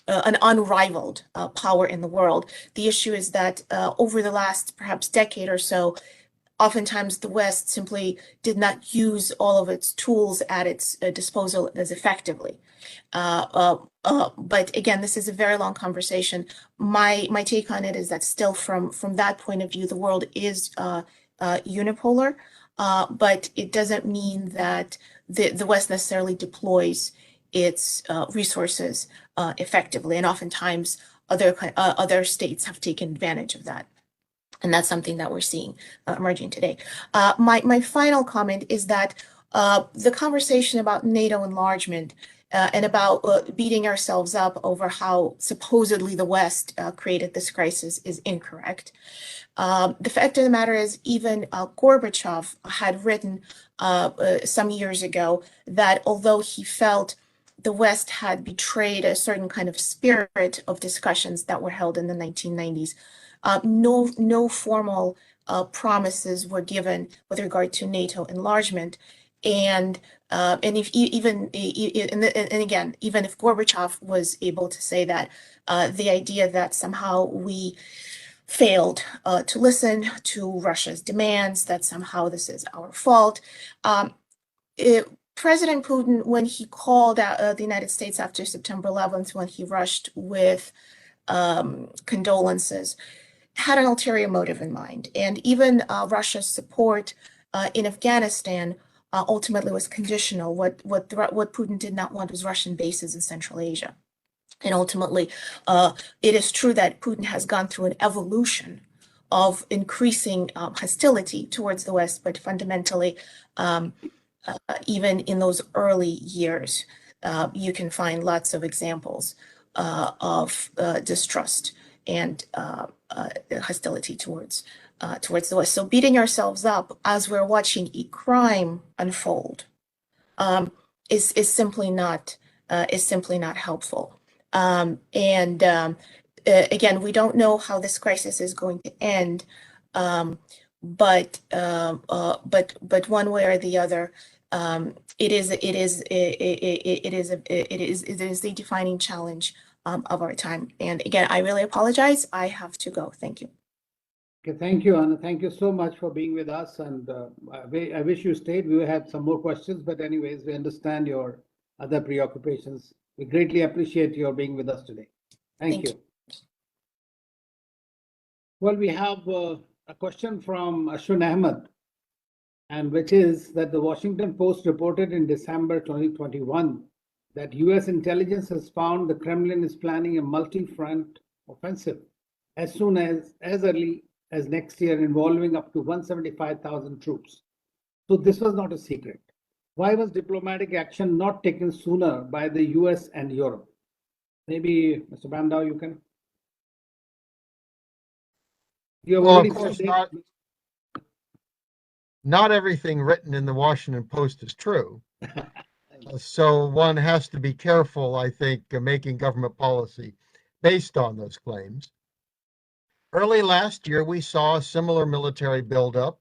an unrivaled power in the world. The issue is that over the last perhaps decade or so, oftentimes the West simply did not use all of its tools at its disposal as effectively. But again, this is a very long conversation. My take on it is that still from that point of view, the world is unipolar, but it doesn't mean that the West necessarily deploys its resources effectively, and oftentimes other states have taken advantage of that. And that's something that we're seeing emerging today. My final comment is that the conversation about NATO enlargement and about beating ourselves up over how supposedly the West created this crisis is incorrect. The fact of the matter is, even Gorbachev had written some years ago that although he felt the West had betrayed a certain kind of spirit of discussions that were held in the 1990s, no formal promises were given with regard to NATO enlargement, and if even if Gorbachev was able to say that, the idea that somehow we failed to listen to Russia's demands, that somehow this is our fault. President Putin, when he called out the United States after September 11th, when he rushed with condolences, had an ulterior motive in mind. And even Russia's support in Afghanistan ultimately was conditional. What Putin did not want was Russian bases in Central Asia. And ultimately, it is true that Putin has gone through an evolution of increasing hostility towards the West, but fundamentally, even in those early years, you can find lots of examples of distrust and hostility towards the West. So beating ourselves up as we're watching a crime unfold is simply not helpful. Again, we don't know how this crisis is going to end, but one way or the other, it is the defining challenge of our time. And again, I really apologize. I have to go. Thank you. Okay, thank you, Anna. Thank you so much for being with us. And I wish you stayed. We had some more questions, but anyways, we understand your other preoccupations. We greatly appreciate your being with us today. Thank you. Well, we have a question from Ashwin Ahmed, and which is that the Washington Post reported in December 2021 that US intelligence has found the Kremlin is planning a multi-front offensive as soon as early as next year, involving up to 175,000 troops. So this was not a secret. Why was diplomatic action not taken sooner by the US and Europe? Maybe Mr. Bandow, you can. You have already of course, said not everything written in the Washington Post is true. So one has to be careful, I think, making government policy based on those claims. Early last year, we saw a similar military buildup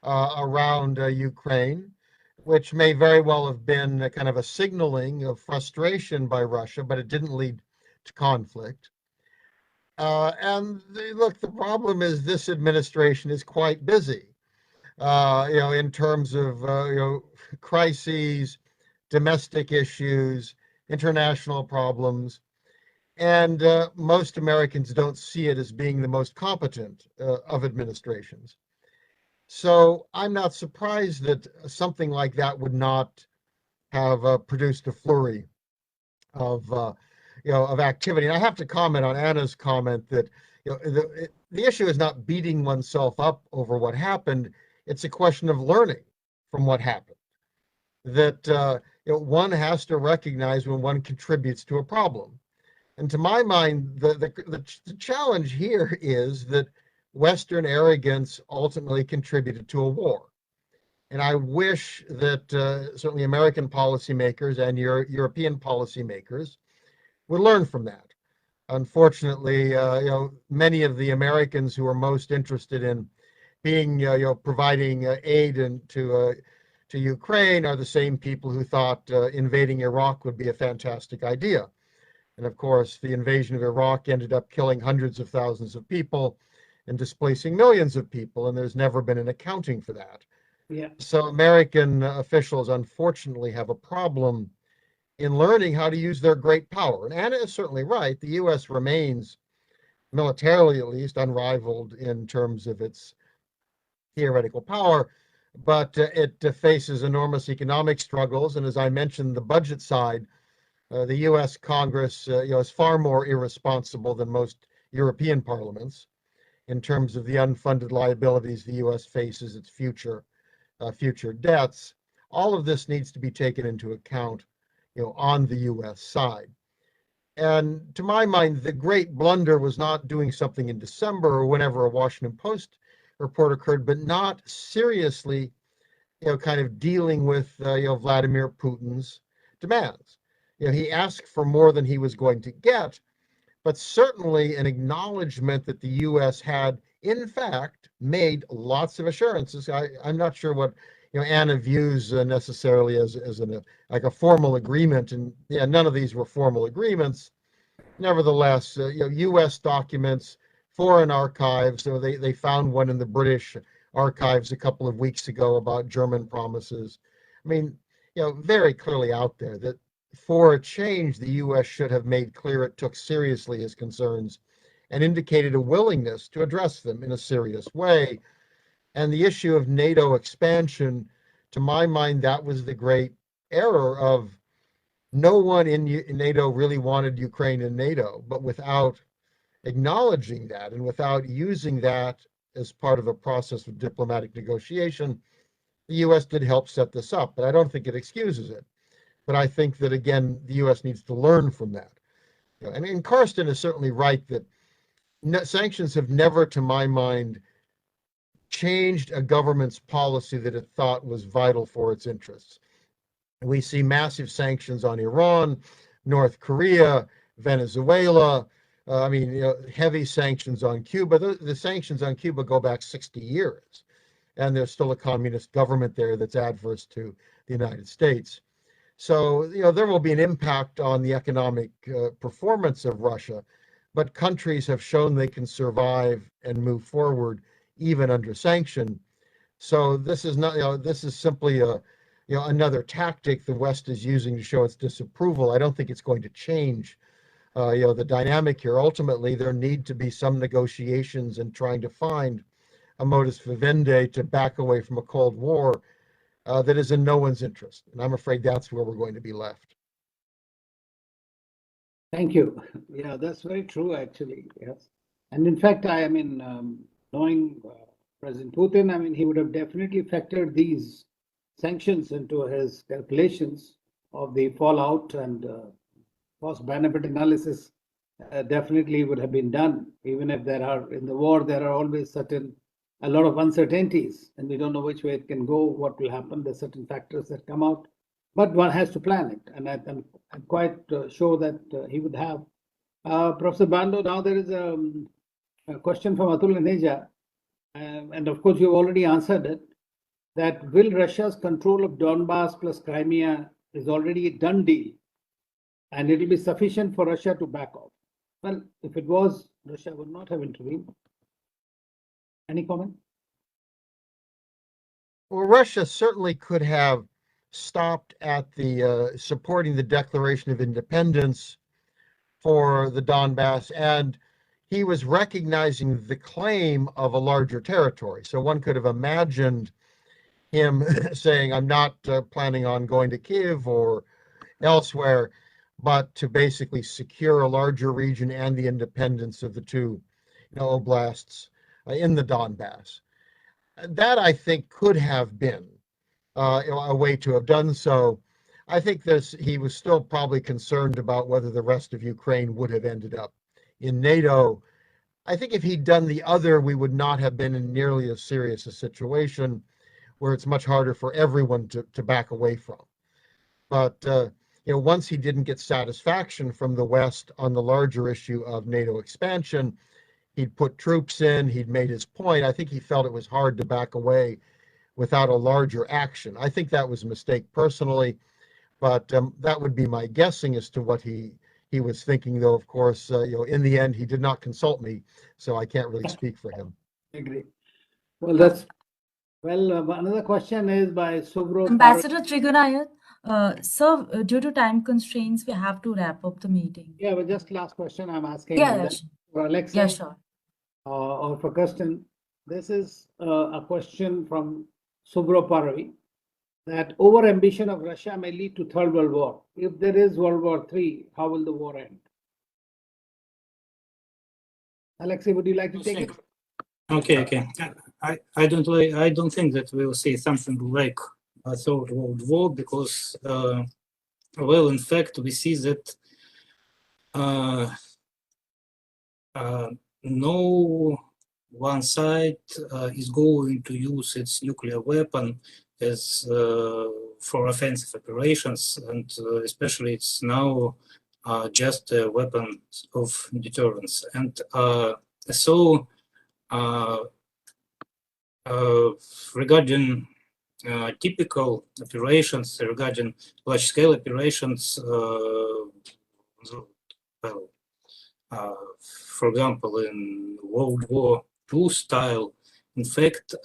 around Ukraine, which may very well have been a kind of a signaling of frustration by Russia, but it didn't lead to conflict. Look, the problem is this administration is quite busy, in terms of, crises, domestic issues, international problems. And most Americans don't see it as being the most competent of administrations. So I'm not surprised that something like that would not have produced a flurry of of activity. And I have to comment on Anna's comment that the issue is not beating oneself up over what happened. It's a question of learning from what happened. That one has to recognize when one contributes to a problem. And to my mind, the challenge here is that Western arrogance ultimately contributed to a war. And I wish that certainly American policymakers and European policymakers would learn from that. Unfortunately, many of the Americans who are most interested in being, providing aid to Ukraine are the same people who thought invading Iraq would be a fantastic idea. And of course, the invasion of Iraq ended up killing hundreds of thousands of people and displacing millions of people, and there's never been an accounting for that. Yeah. So American officials, unfortunately, have a problem in learning how to use their great power. And Anna is certainly right. The U.S. remains, militarily at least, unrivaled in terms of its theoretical power, but it faces enormous economic struggles. And as I mentioned, the budget side, the U.S. Congress, is far more irresponsible than most European parliaments in terms of the unfunded liabilities the U.S. faces, its future debts. All of this needs to be taken into account, on the U.S. side. And to my mind, the great blunder was not doing something in December or whenever a Washington Post report occurred, but not seriously, kind of dealing with, Vladimir Putin's demands. He asked for more than he was going to get, but certainly an acknowledgement that the U.S. had, in fact, made lots of assurances. I'm not sure what Anna views necessarily as like a formal agreement, and none of these were formal agreements. Nevertheless, U.S. documents, foreign archives. So they found one in the British archives a couple of weeks ago about German promises. I mean, very clearly out there that for a change, the U.S. should have made clear it took seriously his concerns and indicated a willingness to address them in a serious way. And the issue of NATO expansion, to my mind, that was the great error of no one in NATO really wanted Ukraine in NATO, but without acknowledging that and without using that as part of a process of diplomatic negotiation, the U.S. did help set this up, but I don't think it excuses it. But I think that, again, the U.S. needs to learn from that. And Karsten is certainly right that sanctions have never, to my mind, changed a government's policy that it thought was vital for its interests. We see massive sanctions on Iran, North Korea, Venezuela. Heavy sanctions on Cuba. The sanctions on Cuba go back 60 years, and there's still a communist government there that's adverse to the United States. So, there will be an impact on the economic performance of Russia, but countries have shown they can survive and move forward even under sanction. So this is not, this is simply another tactic the West is using to show its disapproval. I don't think it's going to change, the dynamic here. Ultimately, there need to be some negotiations and trying to find a modus vivendi to back away from a Cold War that is in no one's interest. And I'm afraid that's where we're going to be left. Thank you. Yeah, that's very true, actually. Yes. And in fact, knowing President Putin, he would have definitely factored these sanctions into his calculations of the fallout, and cost-benefit analysis definitely would have been done, even if in the war, there are always a lot of uncertainties, and we don't know which way it can go, what will happen. There's certain factors that come out, but one has to plan it. And I'm quite sure that he would have. Professor Bandow, now there is a question from Atul Neja, and of course you've already answered it, that will Russia's control of Donbass plus Crimea is already a done deal, and it will be sufficient for Russia to back off. Well, if it was, Russia would not have intervened. Any comment? Well, Russia certainly could have stopped at the supporting the Declaration of Independence for the Donbass, and he was recognizing the claim of a larger territory. So one could have imagined him saying, I'm not planning on going to Kiev or elsewhere, but to basically secure a larger region and the independence of the two oblasts in the Donbass. That, I think, could have been a way to have done so. I think he was still probably concerned about whether the rest of Ukraine would have ended up in NATO. I think if he'd done the other, we would not have been in nearly as serious a situation where it's much harder for everyone to back away from. But once he didn't get satisfaction from the West on the larger issue of NATO expansion, he'd put troops in, he'd made his point. I think he felt it was hard to back away without a larger action. I think that was a mistake personally, but that would be my guessing as to what he was thinking, though, of course, in the end, he did not consult me, so I can't really speak for him. I agree. Well, another question is by Subro. Ambassador Trigunayat, sir, due to time constraints, we have to wrap up the meeting. Yeah, but just last question I'm asking. Yeah, for Alexey, yeah, sure. Or for Kirsten. This is a question from Subro Paravi, that over-ambition of Russia may lead to Third World War. If there is World War III, how will the war end? Alexey, would you like to take it? Okay. I don't think that we will see something like a Third World War because, well, in fact, we see that no one side is going to use its nuclear weapon as for offensive operations, and especially it's now just a weapon of deterrence. And so regarding typical operations, regarding large-scale operations, for example, in World War II style, in fact,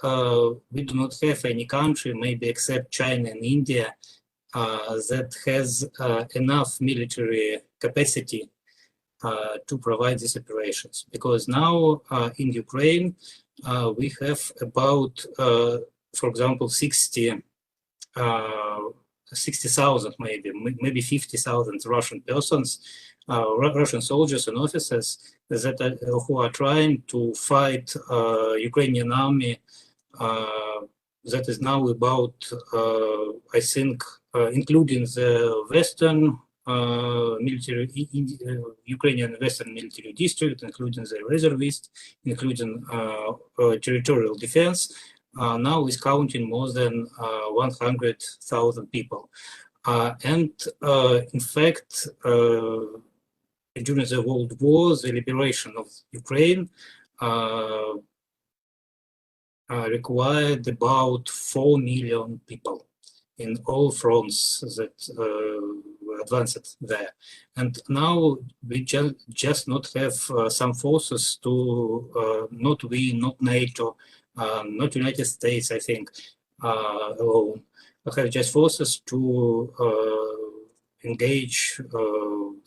we do not have any country, maybe except China and India, that has enough military capacity to provide these operations. Because now in Ukraine, we have about, for example, 60,000 maybe 50,000 Russian persons, Russian soldiers and officers that who are trying to fight Ukrainian army that is now about, I think, including the Western military, Ukrainian Western military district, including the reservists, including territorial defense, now is counting more than 100,000 people. And in fact, during the World War, the liberation of Ukraine required about 4 million people in all fronts that advanced there. And now we just not have some forces to, not we, not NATO, not United States, I think, alone. We have just forces to engage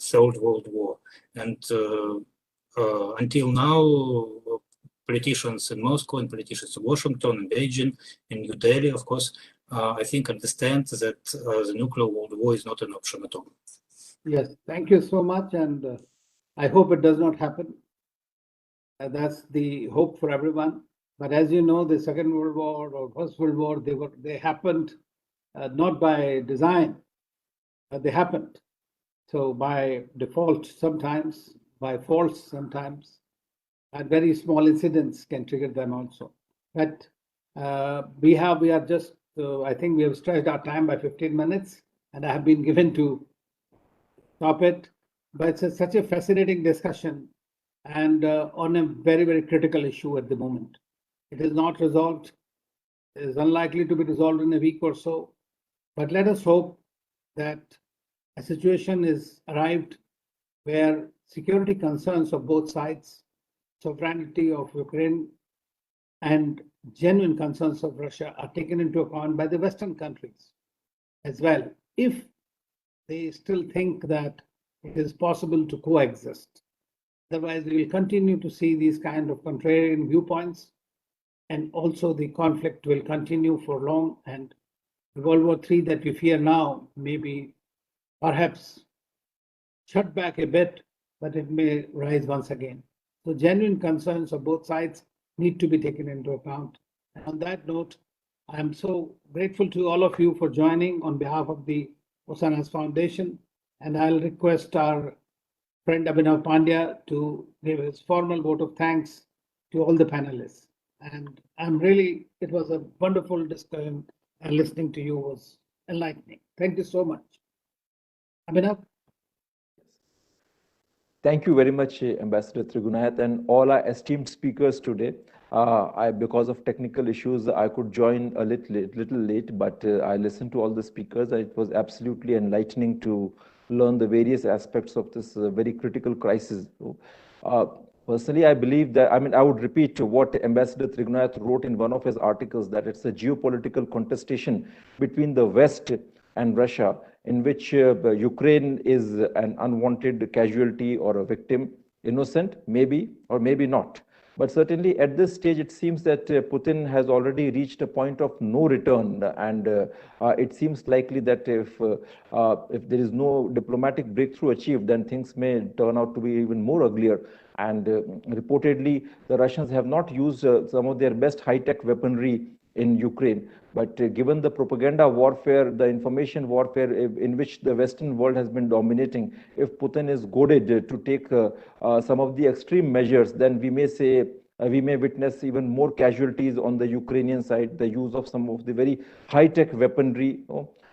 Third World War. And until now, politicians in Moscow and politicians in Washington and Beijing and New Delhi, of course, I think understand that the nuclear world war is not an option at all. Yes, thank you so much, and I hope it does not happen. That's the hope for everyone. But as you know, the Second World War or First World War, they happened not by design, they happened. So by default sometimes, by faults sometimes, and very small incidents can trigger them also. But we are just, I think we have stretched our time by 15 minutes, and I have been given to stop it. But it's such a fascinating discussion. and on a very, very critical issue at the moment. It is not resolved. It is unlikely to be resolved in a week or so. But let us hope that a situation is arrived where security concerns of both sides, sovereignty of Ukraine, and genuine concerns of Russia are taken into account by the Western countries as well, if they still think that it is possible to coexist. Otherwise, we will continue to see these kind of contrarian viewpoints, and also the conflict will continue for long, and the World War III that we fear now may be perhaps shut back a bit, but it may rise once again. So genuine concerns of both sides need to be taken into account. And on that note, I am so grateful to all of you for joining on behalf of the Usanas Foundation, and I'll request our friend Abhinav Pandya to give his formal vote of thanks to all the panelists. And it was a wonderful discussion, and listening to you was enlightening. Thank you so much. Abhinav? Thank you very much, Ambassador Trigunayat, and all our esteemed speakers today. Because of technical issues, I could join a little late, but I listened to all the speakers. It was absolutely enlightening to learn the various aspects of this very critical crisis. Personally, I believe that, I would repeat what Ambassador Trigunayat wrote in one of his articles, that it's a geopolitical contestation between the West and Russia, in which Ukraine is an unwanted casualty or a victim, innocent, maybe, or maybe not. But certainly at this stage, it seems that Putin has already reached a point of no return. And it seems likely that if there is no diplomatic breakthrough achieved, then things may turn out to be even more uglier. And reportedly, the Russians have not used some of their best high-tech weaponry in Ukraine. But given the propaganda warfare, the information warfare in which the Western world has been dominating, if Putin is goaded to take some of the extreme measures, then we may witness even more casualties on the Ukrainian side, the use of some of the very high-tech weaponry,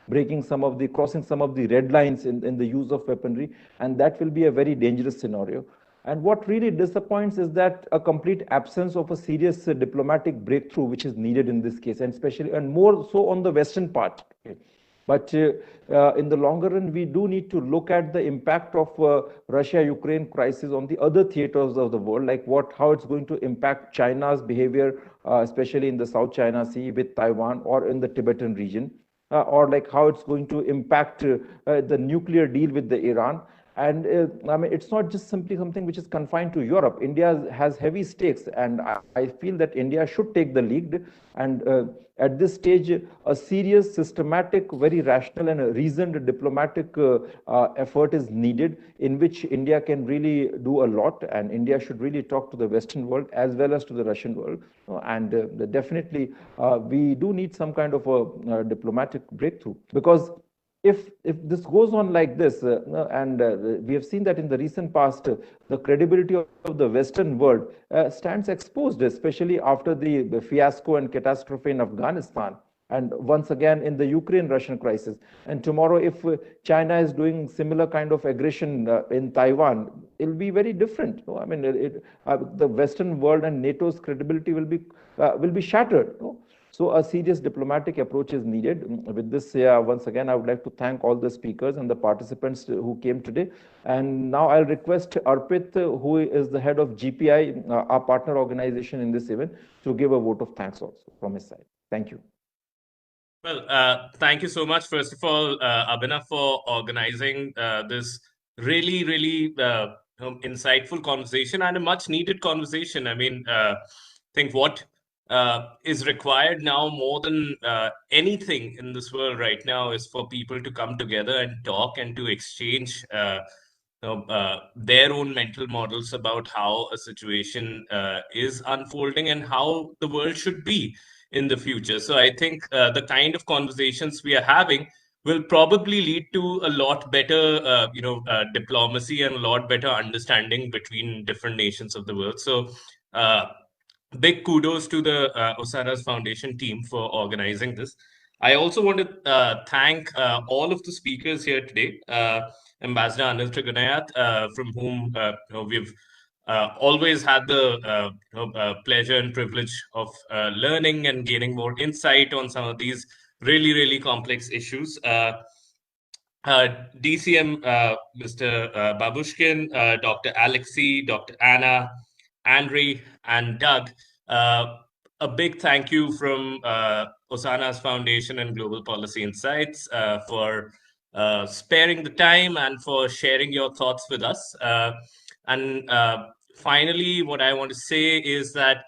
crossing some of the red lines in the use of weaponry, and that will be a very dangerous scenario. And what really disappoints is that a complete absence of a serious diplomatic breakthrough, which is needed in this case, and more so on the Western part. But in the longer run, we do need to look at the impact of Russia-Ukraine crisis on the other theaters of the world, like how it's going to impact China's behavior, especially in the South China Sea with Taiwan or in the Tibetan region, or like how it's going to impact the nuclear deal with the Iran. And it's not just simply something which is confined to Europe. India has heavy stakes, and I feel that India should take the lead. And at this stage, a serious, systematic, very rational and reasoned diplomatic effort is needed, in which India can really do a lot, and India should really talk to the Western world as well as to the Russian world. And definitely, we do need some kind of a diplomatic breakthrough, because if this goes on like this, and we have seen that in the recent past, the credibility of the Western world stands exposed, especially after the fiasco and catastrophe in Afghanistan, and once again in the Ukraine-Russian crisis. And tomorrow, if China is doing similar kind of aggression in Taiwan, it'll be very different. The Western world and NATO's credibility will be shattered. So a serious diplomatic approach is needed. With this, once again, I would like to thank all the speakers and the participants who came today. And now I'll request Arpit, who is the head of GPI, our partner organization in this event, to give a vote of thanks also from his side. Thank you. Well, thank you so much, first of all, Abhinav, for organizing this really, really insightful conversation and a much needed conversation. I think what is required now more than anything in this world right now is for people to come together and talk and to exchange their own mental models about how a situation is unfolding and how the world should be in the future. So I think the kind of conversations we are having will probably lead to a lot better, diplomacy and a lot better understanding between different nations of the world. So big kudos to the Usanas Foundation team for organizing this. I also want to thank all of the speakers here today. Ambassador Anil Trigunayat, from whom we've always had the pleasure and privilege of learning and gaining more insight on some of these really, really complex issues. DCM, Mr. Babushkin, Dr. Alexey, Dr. Anna, Andrey, and Doug. A big thank you from Usanas Foundation and Global Policy Insights for sparing the time and for sharing your thoughts with us. And finally, what I want to say is that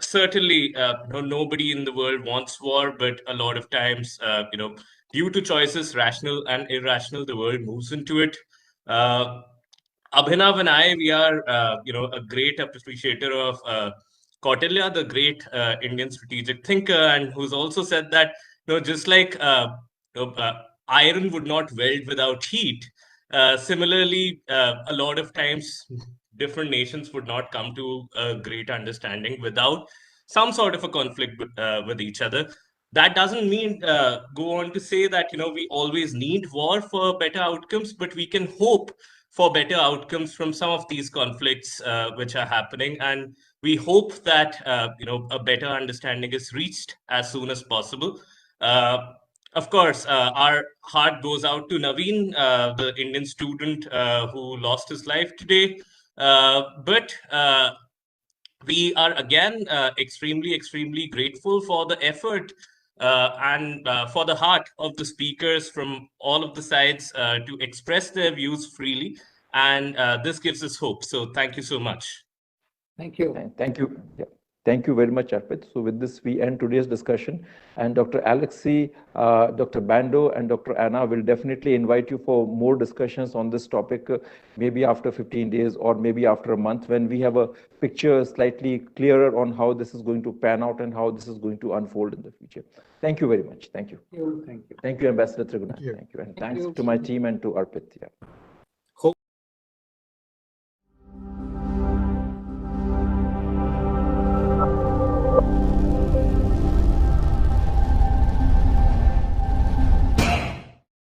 certainly nobody in the world wants war, but a lot of times, due to choices, rational and irrational, the world moves into it. Abhinav and I, we are, a great appreciator of Kautilya, the great Indian strategic thinker, and who's also said that, just like iron would not weld without heat, similarly, a lot of times different nations would not come to a great understanding without some sort of a conflict with each other. That doesn't mean go on to say that we always need war for better outcomes, but we can hope for better outcomes from some of these conflicts which are happening, and we hope that a better understanding is reached as soon as possible. Of course, our heart goes out to Naveen, the Indian student who lost his life today. But we are again extremely grateful for the effort and for the heart of the speakers from all of the sides to express their views freely. And this gives us hope. So thank you so much. Thank you. Thank you. Yeah. Thank you very much, Arpit. So with this, we end today's discussion. And Dr. Alexey, Dr. Bandow, and Dr. Anna will definitely invite you for more discussions on this topic, maybe after 15 days or maybe after a month, when we have a picture slightly clearer on how this is going to pan out and how this is going to unfold in the future. Thank you very much. Thank you. Thank you. Thank you, Ambassador Trigunayat. Thank you. Thank you. And thanks to my team and to Arpit. Yeah.